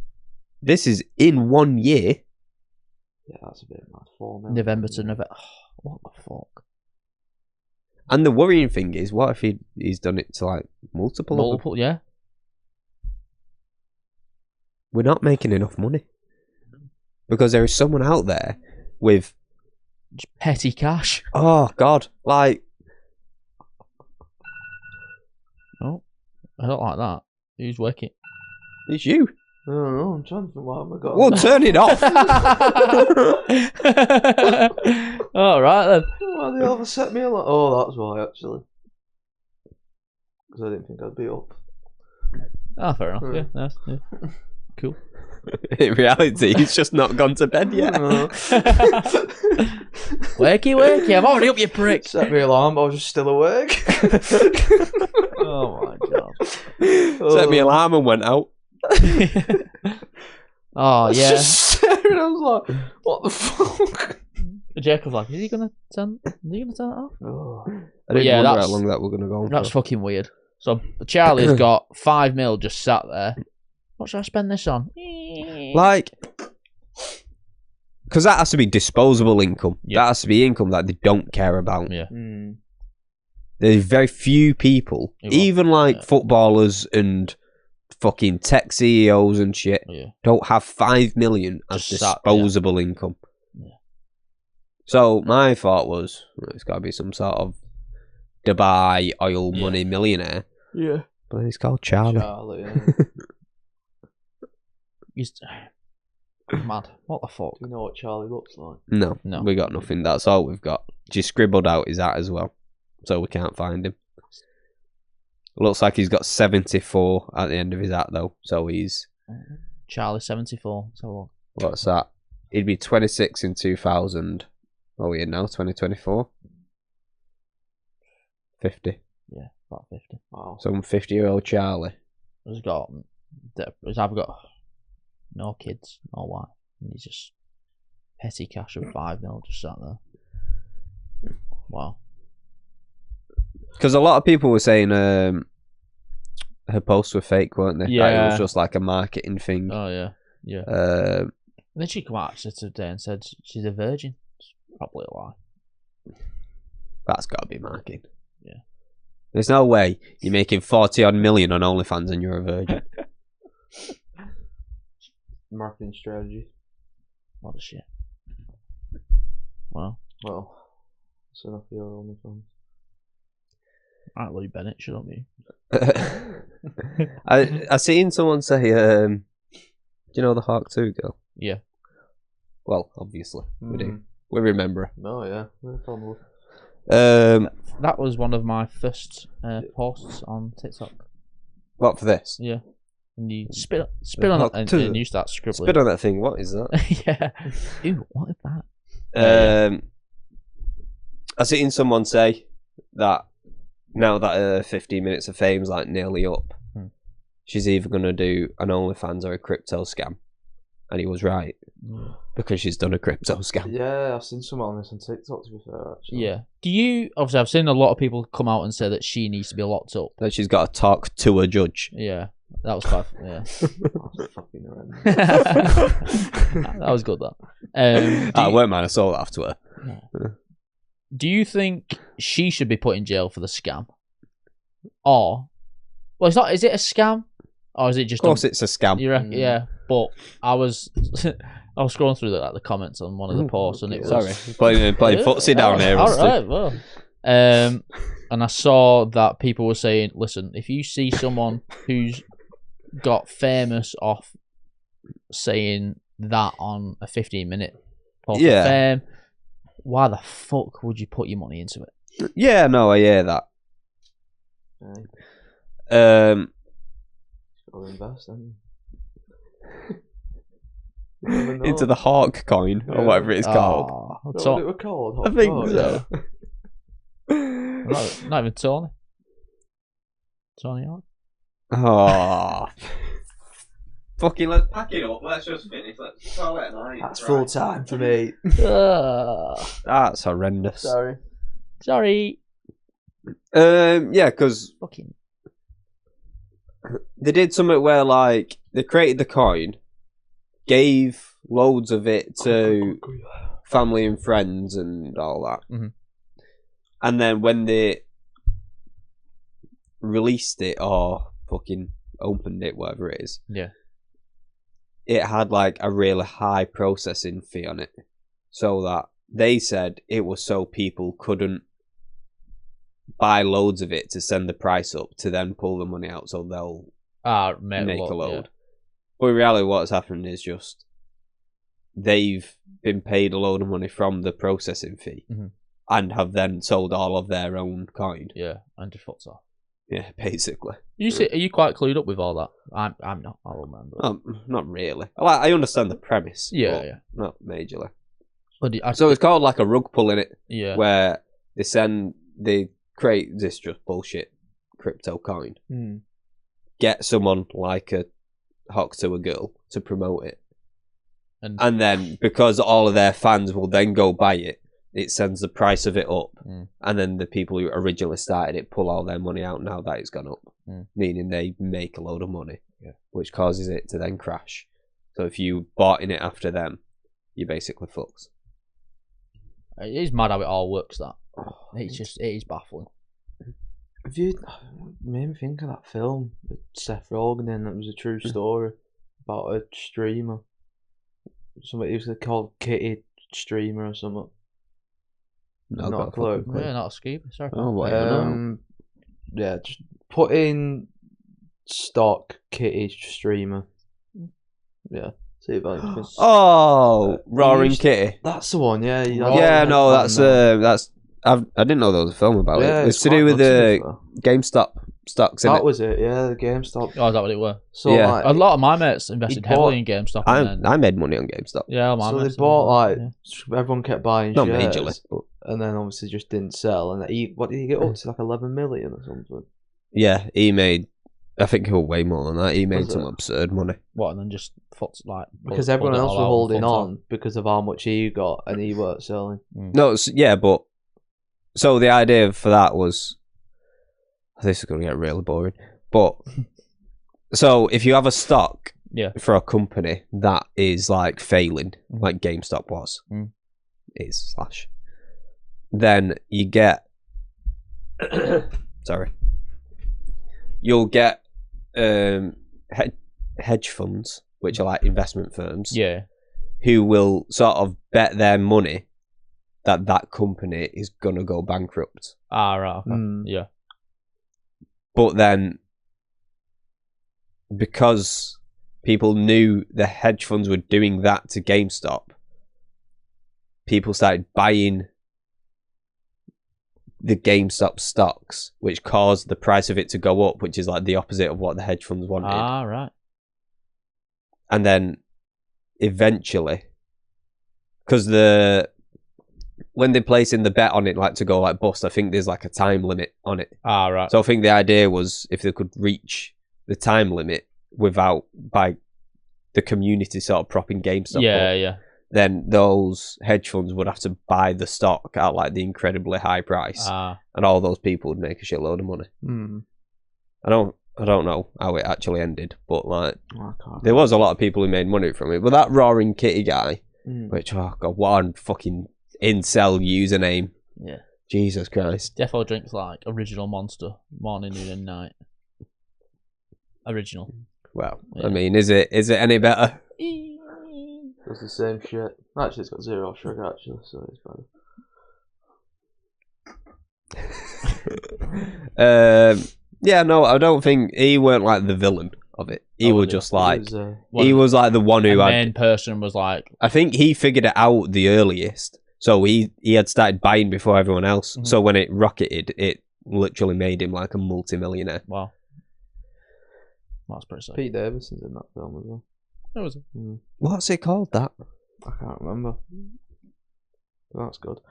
this is in 1 year. Yeah, that's a bit mad. November to November. Oh, what the fuck? And the worrying thing is, what if he's done it to like multiple? Yeah. We're not making enough money because there is someone out there with petty cash. Oh God! Like, no, I don't like that. Who's working? It's you. I don't know. I'm trying to think what have I got. Well, turn it off. All right then. Why they overset me a lot? Oh, that's why actually. Because I didn't think I'd be up. Ah, fair enough. Yeah, nice. Yeah. Cool. In reality, he's just not gone to bed yet. Wakey, I'm already up, you prick. Set me alarm, but I was just still awake. Oh my god. Set me alarm and went out. Oh yeah. Just staring, I was like, what the fuck? Jacob was like, is he gonna turn it off? Oh. I didn't wonder how long that we're gonna go on. That's fucking weird. So Charlie's got 5 mil just sat there. What should I spend this on? Like, because that has to be disposable income. Yeah. That has to be income that they don't care about. Yeah. There's very few people, even like footballers and fucking tech CEOs and shit, don't have 5 million as disposable income. Yeah. So my thought was, it's got to be some sort of Dubai oil money millionaire. Yeah. But he's called Charlie. He's mad. What the fuck? Do you know what Charlie looks like? No, we got nothing. That's all we've got. Just scribbled out his at as well, so we can't find him. Looks like he's got 74 at the end of his at though, so he's Charlie 74. So what's that? he'd be 26 in 2000. What are we in now? 2024? 50. Yeah, about 50. Wow. Some 50-year-old Charlie. He's either got no kids, no wife, and he's just petty cash of 5 mil just sat there. Wow. Because a lot of people were saying her posts were fake, weren't they? Yeah. Like it was just like a marketing thing. Oh, yeah. Yeah. And then she come out today and said she's a virgin. It's probably a lie. That's got to be marketing. Yeah. There's no way you're making 40-odd million on OnlyFans and you're a virgin. Marketing strategy. What the shit. Wow. Well, that's enough for your OnlyFans. Alright, Louis Bennett, shouldn't you? I seen someone say, do you know the Hawk 2 girl? Yeah. Well, obviously, we do. We remember her. No, yeah. We're fond That was one of my first posts on TikTok. What, for this? Yeah. And you spit on it and you start scribbling. Spit on that thing, what is that? Yeah. Ew, what is that? I seen someone say that now that her 15 minutes of fame's like nearly up, she's either going to do an OnlyFans or a crypto scam. And he was right. Because she's done a crypto scam. Yeah, I've seen someone on this on TikTok, to be fair, actually. Yeah. Obviously, I've seen a lot of people come out and say that she needs to be locked up. That she's got to talk to a judge. Yeah. That was quite, yeah. That's fucking horrendous. That was good, that. I weren't, man. I saw that after her. Yeah. Do you think she should be put in jail for the scam? Or, well, it's not, is it a scam? Or is it just... Of course it's a scam. Yeah, but I was scrolling through the comments on one of the posts and it was... Sorry, playing footsie down here. Alright, well. And I saw that people were saying, listen, if you see someone who's got famous off saying that on a 15-minute post of fame, why the fuck would you put your money into it? Yeah, no, I hear that. Gotta invest, haven't you? Into the Hawk coin, or whatever it's called. That's what it was called? I think so. Yeah. Not even Tony. Tony Hawk. Oh. Fucking, let's pack it up. Let's just finish. Let's call it a night. That's full time for me. That's horrendous. Sorry. Yeah, because fucking. They did something where, like, they created the coin, gave loads of it to family and friends and all that. Mm-hmm. And then when they released it or fucking opened it, whatever it is, it had, like, a really high processing fee on it. So that they said it was so people couldn't buy loads of it to send the price up to then pull the money out so they'll make a load. But in reality what's happened is just they've been paid a load of money from the processing fee and have then sold all of their own coin. Yeah, and just fucked off. Yeah, basically. Are you quite clued up with all that? I'm not. I remember. Not really. I understand the premise. Yeah. Not majorly. But so it's called like a rug pull in it. Yeah. Where they create this just bullshit crypto coin. Get someone like a Hawk to a girl to promote it. And then because all of their fans will then go buy it, it sends the price of it up. And then the people who originally started it pull all their money out now that it's gone up. Meaning they make a load of money. Which causes it to then crash. So if you bought in it after them, you're basically fucked. It is mad how it all works, that. It is baffling. Have you made me think of that film with Seth Rogen in that was a true story about a streamer. Somebody used to call Kitty Streamer or something. No, not a clue. Yeah, not a scoop. Sorry. Yeah, just put in stock Kitty Streamer. Yeah. See if I can... Roaring Kitty. That's the one, yeah. That's I didn't know there was a film about it. It's to do with the GameStop stocks. That was it, yeah, the GameStop. Oh, is that what it were? So Yeah. like, A lot of my mates invested heavily in GameStop. I made money on GameStop. Yeah, all my so they mates bought as like well, everyone kept buying Not shares, majorly, but and then obviously just didn't sell. And what did he get up to? Like 11 million or something. yeah, he made. I think he was way more than that. He made Was some it? absurd money. What, and then just like Because pulled everyone it else all was out holding and fucked on because of how much he got, and he weren't selling. No, yeah, but so the idea for that was this is going to get really boring. But so if you have a stock for a company that is like failing, like GameStop was, is / then you get sorry, you'll get hedge funds, which are like investment firms, who will sort of bet their money that company is gonna go bankrupt. Ah, right. Okay. Yeah. But then, because people knew the hedge funds were doing that to GameStop, people started buying the GameStop stocks, which caused the price of it to go up, which is like the opposite of what the hedge funds wanted. Ah, right. And then eventually, because when they're placing the bet on it, like to go like bust, I think there's like a time limit on it. Ah, right. So I think the idea was if they could reach the time limit by the community sort of propping GameStop up, then those hedge funds would have to buy the stock at like the incredibly high price, and all those people would make a shitload of money. I don't know how it actually ended, but like there was a lot of people who made money from it. But that Roaring Kitty guy, which oh god, what a fucking incel username! Yeah, Jesus Christ. Defo drinks like original Monster morning, noon, and night. Original. Well, I mean, is it any better? Does the same shit. Actually, it's got 0 sugar, actually, so it's better. Yeah, no, I don't think he weren't like the villain of it. He was just like he was like the one who the had. main person was like. I think he figured it out the earliest, so he had started buying before everyone else. So when it rocketed, it literally made him like a multi-millionaire. Wow, that's pretty sick. Pete Davidson's in that film as well. That was it. What's it called? That I can't remember. That's good.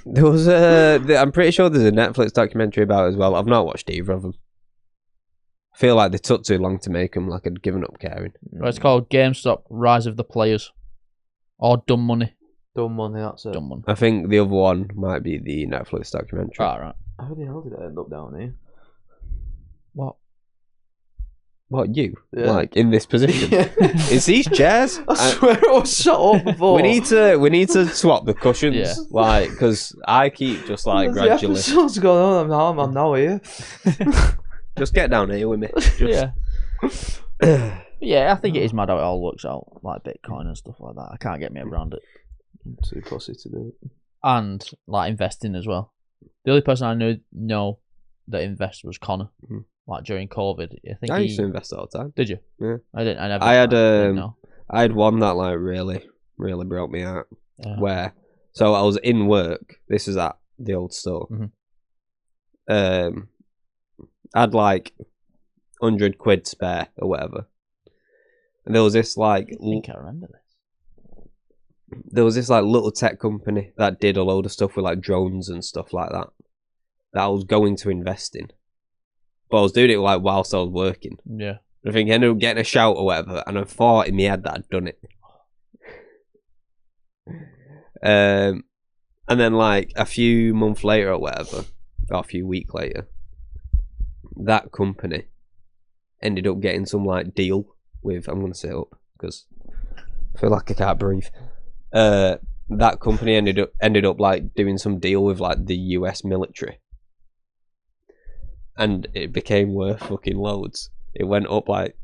There was I'm pretty sure there's a Netflix documentary about it as well. I've not watched either of them. I feel like they took too long to make them. Like I'd given up caring. Right, it's called GameStop: Rise of the Players, or Dumb Money. Dumb Money. That's it. Dumb Money. I think the other one might be the Netflix documentary. Ah, right. How the hell did it end up down here? What, you? Yeah. Like in this position? It's these chairs. I swear it was shut up before. We need to swap the cushions, like because I keep just like gradually. The episode's going on. I'm now here. Just get down here with me. Yeah, I think it is mad how it all works out, like Bitcoin and stuff like that. I can't get me around it. I'm too pussy to do it. And like investing as well. The only person I know that invested was Connor. Like during COVID, I used to invest all the time. Did you? Yeah. I didn't. I had one that like really broke me out. Yeah. Where, so I was in work. This is at the old store. I had like 100 quid spare or whatever, and there was this like. I think I remember this. There was this like little tech company that did a load of stuff with like drones and stuff like that. That I was going to invest in. But I was doing it like whilst I was working. Yeah. I think I ended up getting a shout or whatever, and I thought in my head that I'd done it. And then like a few months later or whatever, or a few weeks later, that company ended up getting some like deal with, I'm gonna say it up because I feel like I can't breathe. That company ended up like doing some deal with like the US military. And it became worth fucking loads. It went up like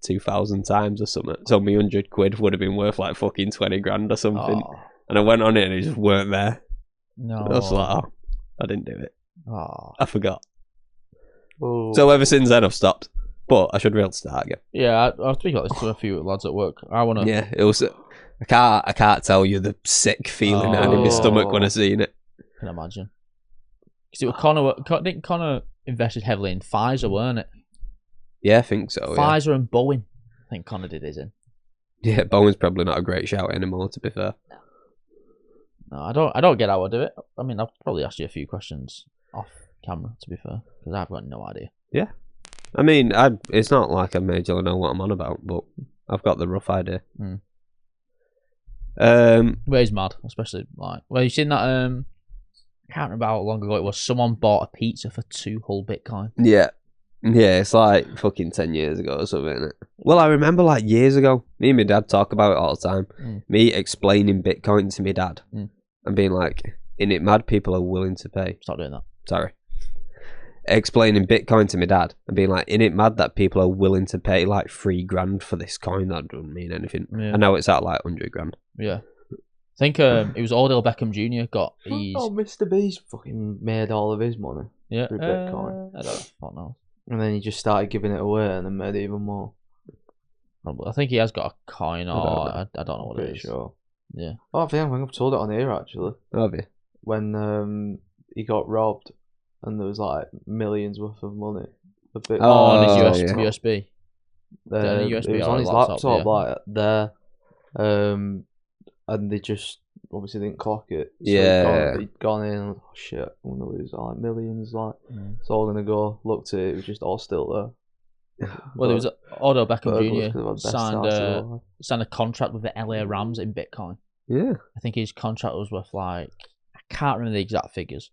2,000 times or something. So my 100 quid would have been worth like fucking 20 grand or something. Oh. And I went on it and it just weren't there. No. I was like, oh, I didn't do it. Oh. I forgot. Oh. So ever since then I've stopped. But I should be able to start again. Yeah, I'll speak about this to a few lads at work. I want to. Yeah, it was. I can't tell you the sick feeling I had in my stomach when I seen it. I can imagine. Because it was Connor. Didn't Connor invested heavily in Pfizer, weren't it? Yeah, I think so. Pfizer and Boeing. I think Connor did his in. Yeah, Bowen's probably not a great shout anymore, to be fair. No, I don't get how I do it. I mean, I'll probably ask you a few questions off camera, to be fair, because I've got no idea. Yeah. I mean, it's not like I majorly know what I'm on about, but I've got the rough idea. But it's mad, especially like, well, you seen that? I can't remember how long ago it was. Someone bought a pizza for 2 whole Bitcoin. Yeah. Yeah, it's like fucking 10 years ago or something, isn't it? Well, I remember like years ago, me and my dad talk about it all the time. Me explaining Bitcoin to my dad and being like, in it mad, people are willing to pay. Stop doing that. Sorry. Explaining Bitcoin to my dad and being like, in it mad that people are willing to pay like $3,000 for this coin that doesn't mean anything. Yeah. And now it's at like $100,000. Yeah. I think it was Odell Beckham Jr. got his... Oh, Mr. B's fucking made all of his money through Bitcoin. I don't know. And then he just started giving it away and then made even more. Probably. I think he has got a coin, or I don't know what it is. Sure. Yeah. Oh, I think I've told it on here actually. Have you? When he got robbed and there was like millions worth of money. On his yeah. USB. It was on his laptop, like there. And they just obviously didn't clock it. So he'd gone in and, oh shit, I'm gonna lose like millions, like it's all gonna go. Looked at it, it was just all still there. Well, there was Odell Beckham Jr. signed a contract with the LA Rams in Bitcoin. Yeah. I think his contract was worth like, I can't remember the exact figures.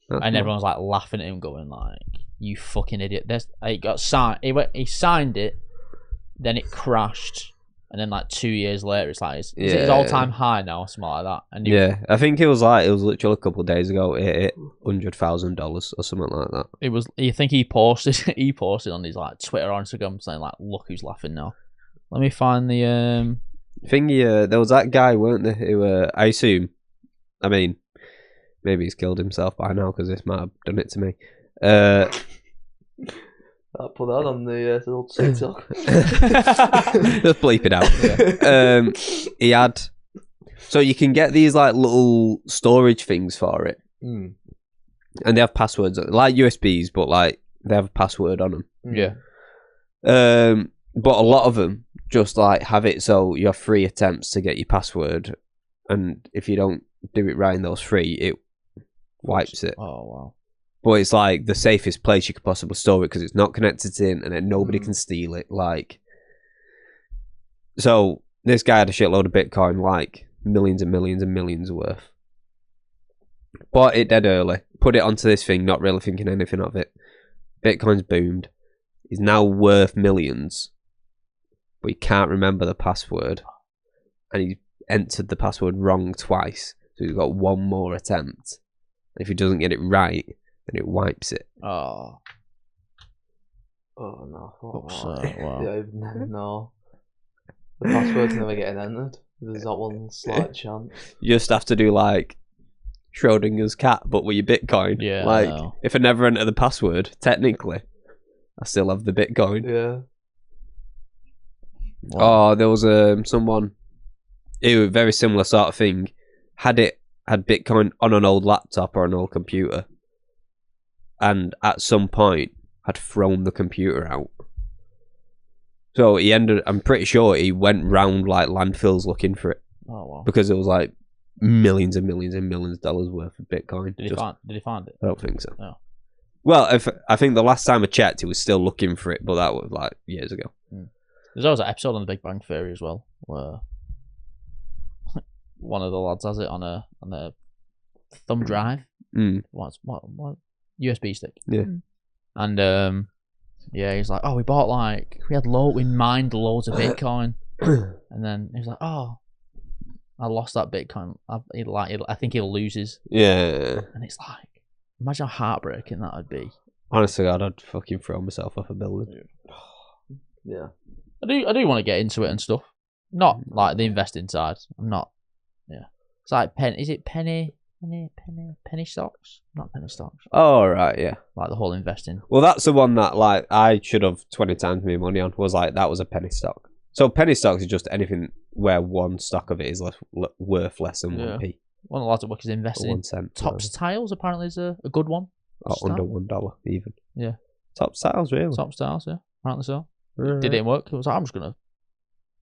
That's and everyone's like laughing at him, going like, "You fucking idiot!" It got signed. He signed it, then it crashed, and then like 2 years later, it's like it's his all-time high now, or something like that. And I think it was literally a couple of days ago. It hit $100,000 or something like that. It was. You think he posted on his like Twitter or Instagram saying like, "Look who's laughing now." Let me find the thingy. There was that guy, weren't there? Who I assume. I mean, maybe he's killed himself by now because this might have done it to me. I'll put that on the old TikTok. Just bleep it out. He had, so you can get these like little storage things for it, and they have passwords like USBs, but like they have a password on them. Yeah. But a lot of them just like have it so you have 3 attempts to get your password, and if you don't do it right in those 3, it wipes it. Oh wow. But it's like the safest place you could possibly store it because it's not connected to the internet. Nobody can steal it. Like, so this guy had a shitload of Bitcoin, like millions and millions and millions worth. Bought it dead early. Put it onto this thing, not really thinking anything of it. Bitcoin's boomed. He's now worth millions, but he can't remember the password, and he entered the password wrong twice. So he's got 1 more attempt. And if he doesn't get it right, then it wipes it. Oh no! Wow. Yeah, no. The password's never getting entered. There's not one slight chance. You just have to do like Schrodinger's cat, but with your Bitcoin. Yeah. Like, if I never enter the password, technically, I still have the Bitcoin. Yeah. Wow. Oh, there was someone who very similar sort of thing had Bitcoin on an old laptop or an old computer, and at some point had thrown the computer out. So I'm pretty sure he went round like landfills looking for it. Oh wow! Because it was like millions and millions and millions of dollars worth of Bitcoin. Did he find it? I don't think so. No. Well, I think the last time I checked, he was still looking for it, but that was like years ago. There's always an episode on the Big Bang Theory as well, where one of the lads has it on a thumb drive. What USB stick? Yeah. And he's like, we mined loads of Bitcoin, and then he's like, I lost that Bitcoin. I think he'll lose his. Yeah. And it's like, imagine how heartbreaking that would be. Honestly, God, I'd fucking throw myself off a building. Yeah. I do want to get into it and stuff. Not like the investing side. I'm not. Yeah. It's like is it penny stocks? Not penny stocks. Oh right, yeah. Like the whole investing. Well, that's the one that like I should have 20 times my money on. Was like that was a penny stock. So penny stocks is just anything where one stock of it is worth less than 1p. One of the lads that works is investing in $0.01. Tops Tiles apparently is a good one. Or under $1 even. Yeah. Top styles, really. Top styles, yeah. Apparently so. Right. Didn't work. It was like,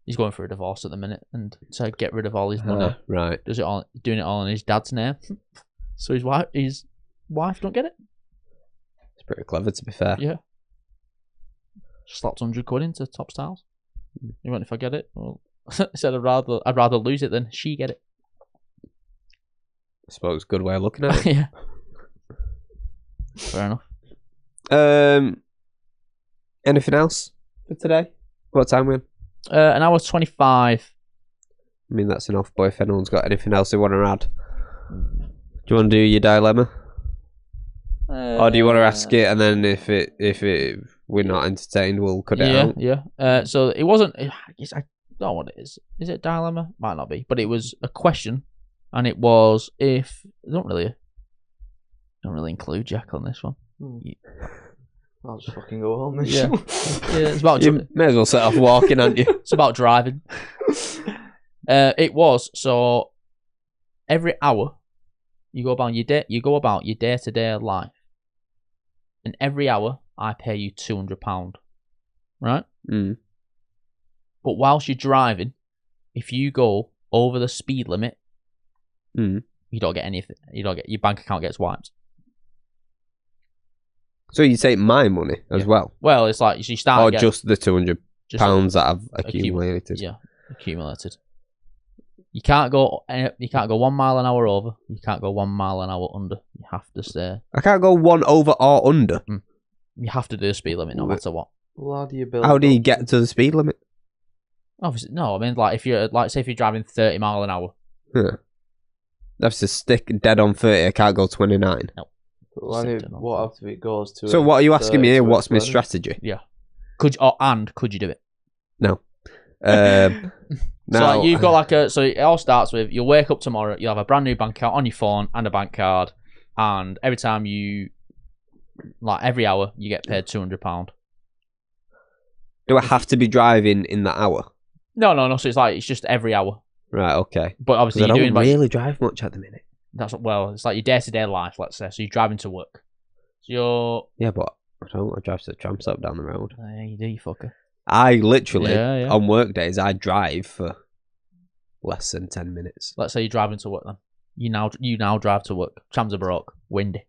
he's going for a divorce at the minute, and to get rid of all his money, right. Doing it all in his dad's name. So his wife don't get it. It's pretty clever, to be fair. Yeah. Slapped £100 into Top Styles. He went, if I get it, well, he said I'd rather lose it than she get it. I suppose good way of looking at it. Yeah. Fair enough. Anything else for today? What time we on? An hour 25. I mean, that's enough, boy. If anyone's got anything else they want to add. Do you want to do your dilemma? Or do you want to ask it, and then if we're not entertained, we'll cut it out? Yeah. So it wasn't. I don't know what it is. Is it a dilemma? Might not be. But it was a question, and it was if I don't really include Jack on this one. I'll just fucking go home. Yeah. It's about. You may as well set off walking, aren't you? It's about driving. It was so. Every hour, you go about your day-to-day life, and every hour I pay you £200, right? Mm. But whilst you're driving, if you go over the speed limit, you don't get anything. Your bank account gets wiped. So you take my money as well? Well, it's like you start. Or just the £200 that I've accumulated. Yeah, accumulated. You can't go 1 mile an hour over. You can't go 1 mile an hour under. You have to stay. I can't go one over or under. You have to do the speed limit no matter what. Well, how do you get to the speed limit? Obviously, no. I mean, like if you're say if you're driving 30 mile an hour. Yeah. I have to stick dead on 30. I can't go 29. No. What if it goes to? So what are you asking me here? What's my strategy? Yeah. Could you do it? No. So like you've got so it all starts with you'll wake up tomorrow, you'll have a brand new bank account on your phone and a bank card, and every time every hour you get paid £200. Do I have to be driving in that hour? No. So it's just every hour. Right. Okay. But obviously I don't really drive much at the minute. It's like your day-to-day life, let's say. So you're driving to work. So yeah, but I don't. I drive to the tram stop down the road. Yeah, you do, you fucker. I literally, on work days, I drive for less than 10 minutes. Let's say you're driving to work then. You now drive to work. Trams are broke. Windy.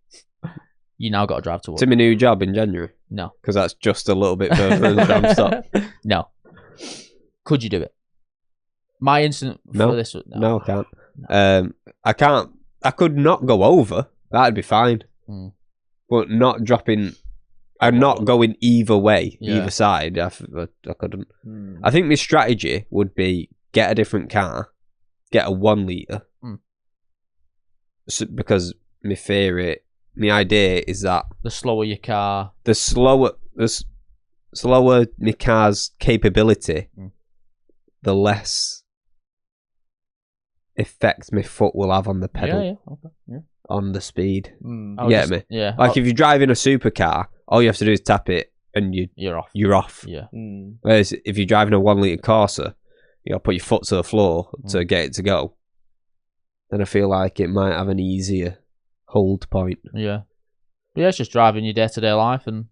You now got to drive to work. To my new job in January? No. Because that's just a little bit further than the tram stop. No. Could you do it? My instant for this... No, I can't. No. I can't. I could not go over. That'd be fine. But not dropping... I'm not going either way, either side. I couldn't. I think my strategy would be get a different car, get a 1 litre. So, because my idea is that the slower your car, the slower my car's capability, the less effect my foot will have on the pedal. On the speed. You get me? Yeah. Like if you're driving a supercar, all you have to do is tap it and you're off. You're off. Yeah. Whereas if you're driving a 1 litre Corsa, you got to put your foot to the floor to get it to go. Then I feel like it might have an easier hold point. Yeah. But yeah, it's just driving your day-to-day life. And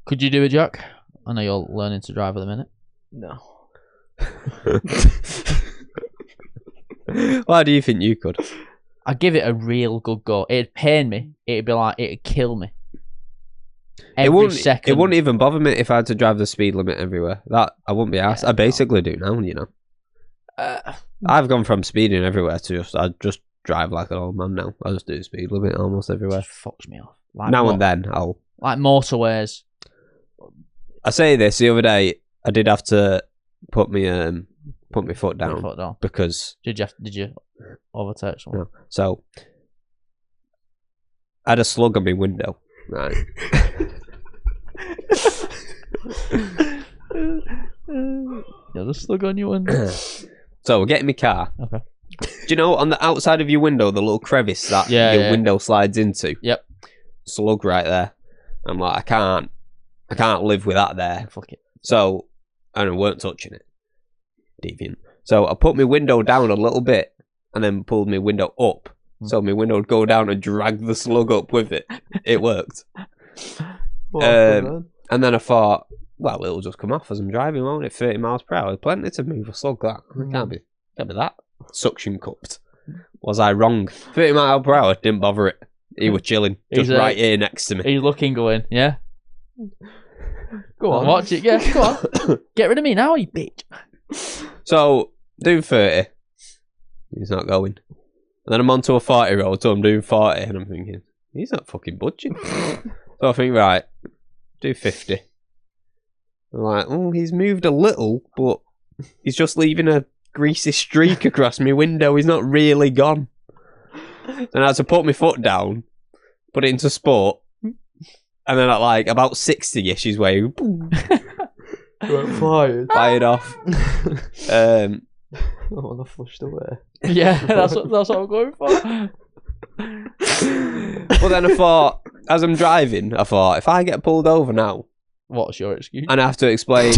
could you do it, Jack? I know you're learning to drive at the minute. No. Why do you think you could? I'd give it a real good go. It'd pain me. It'd kill me. Every second. It wouldn't even bother me if I had to drive the speed limit everywhere. That I wouldn't be asked. I basically do now, you know. I've gone from speeding everywhere to I just drive like an old man now. I just do the speed limit almost everywhere. It fucks me off. And then I'll like motorways. I say this the other day. I did have to put my foot down because did you overtake someone? No. So I had a slug on my window. Right. The slug on your window. So we're getting my car. Okay. Do you know on the outside of your window the little crevice that your window slides into? Yep. Slug right there. I'm like, I can't live with that there. Fuck it. So I weren't touching it. Deviant. So I put my window down a little bit and then pulled my window up So my window would go down and drag the slug up with it. It worked. And then I thought, well, it'll just come off as I'm driving, won't it? 30 miles per hour. Plenty to move a slug, that. It can't be that suction cupped. Was I wrong? 30 miles per hour, didn't bother it. He was chilling, just right here next to me. He's looking, going, yeah. Go on. Watch it, yeah, go on. Get rid of me now, you bitch. So, doing 30. He's not going. And then I'm onto a 40 road, so I'm doing 40, and I'm thinking, he's not fucking budging. So I think, right, do 50. I'm like, oh, he's moved a little, but he's just leaving a greasy streak across my window. He's not really gone. And I had to put my foot down, put it into sport, and then at like about 60-ish his way, fired off. I want to flushed away. Yeah, that's what I'm going for. But then I thought, as I'm driving, if I get pulled over now, what's your excuse? and I have to explain,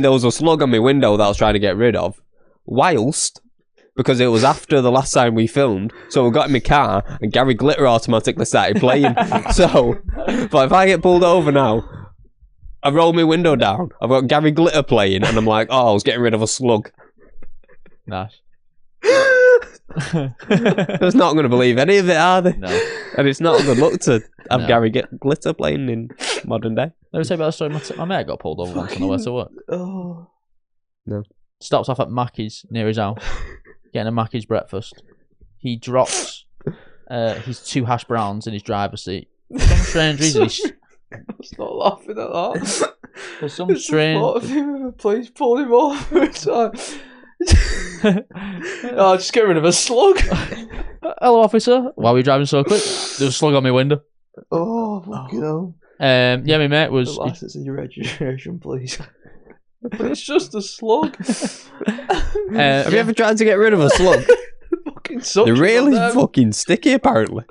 there was a slug on my window that I was trying to get rid of, because it was after the last time we filmed, so we got in my car and Gary Glitter automatically started playing. So, but if I get pulled over now, I roll my window down, I've got Gary Glitter playing, and I'm like, oh, I was getting rid of a slug. Nice. They're not going to believe any of it, are they? No. And it's not a good look to have Gary Glitter playing in modern day. Let me tell you about the story. My mate got pulled over once on the way to work. Oh. No. Stops off at Mackey's near his house, getting a Mackey's breakfast. He drops his 2 hash browns in his driver's seat. For some strange reason, Stop laughing at that. For some strange... Please pull him over. Oh, just get rid of a slug. Hello, officer. Why were you driving so quick? There's a slug on my window. Oh, fucking hell. Yeah, my mate was... The license and your registration, please. It's just a slug. Have you ever tried to get rid of a slug? Fucking They're really fucking sticky, apparently.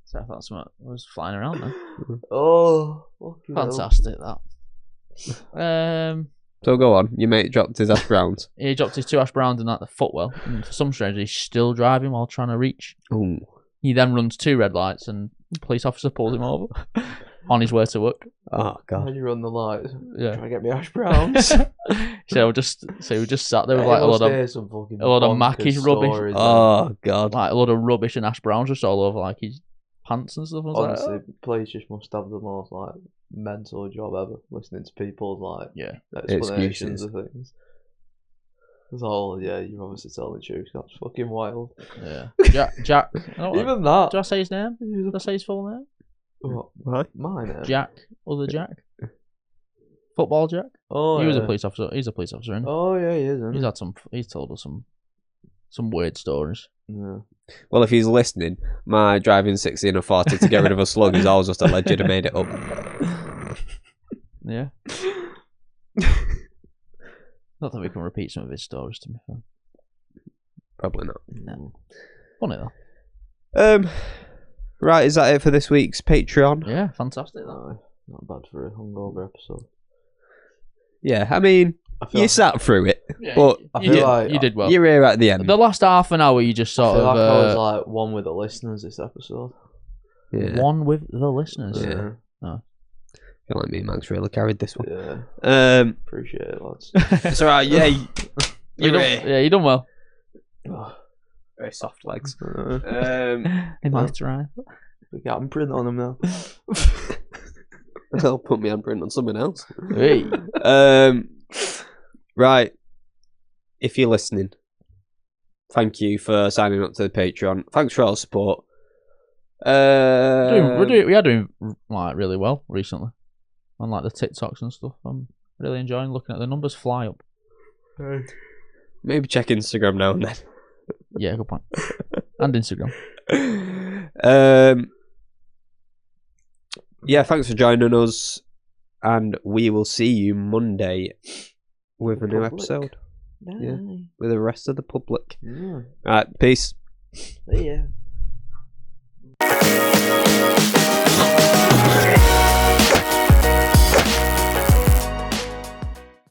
So I thought something was flying around there. Oh, fucking fantastic, that. So go on, your mate dropped his hash browns. He dropped his 2 hash browns in like the footwell, and for some strange reason, he's still driving while trying to reach. Ooh. He then runs 2 red lights, and the police officer pulls him over on his way to work. Oh god! How you run the lights? Yeah, trying to get me hash browns. So we just sat there with like a lot of Mackey's rubbish. Oh god! Like a lot of rubbish and hash browns just all over like his pants and stuff. Honestly, police just must have the most like mental job ever, listening to people's like explanations of things. It's all you're obviously telling the truth. That's fucking wild. Yeah, Jack. Even that. Did I say his name? Did I say his full name? What? My name? Jack. Other Jack. Football Jack. Oh, he was a police officer. He's a police officer, isn't he? Oh yeah, he is. He's had some. He's told us some weird stories. Yeah. Well, if he's listening, my driving 60 and a 40 to get rid of a slug is always just alleged and made it up. Yeah. Not that we can repeat some of his stories, to be fair. Probably not. No. Funny though. Right, is that it for this week's Patreon? Yeah, fantastic. That. Not bad for a hungover episode. Yeah, I mean, you sat through it, but I feel like you did well. You're here at the end. The last half an hour, you just sort of. I was like one with the listeners this episode. Yeah. One with the listeners. Yeah. No. I feel like me and Max really carried this one. Yeah. Appreciate it, lads. It's alright. Yeah. You done well. Oh, very soft legs. They might try. We got handprint on them now. I'll put my handprint on someone else. Hey. Right. If you're listening, thank you for signing up to the Patreon. Thanks for all the support. We are doing like really well recently on like the TikToks and stuff. I'm really enjoying looking at the numbers fly up. Maybe check Instagram now and then. Yeah, good point. And Instagram. Yeah, thanks for joining us, and we will see you Monday with a new episode. Bye. Yeah, with the rest of the public. Yeah. Alright, peace. See ya.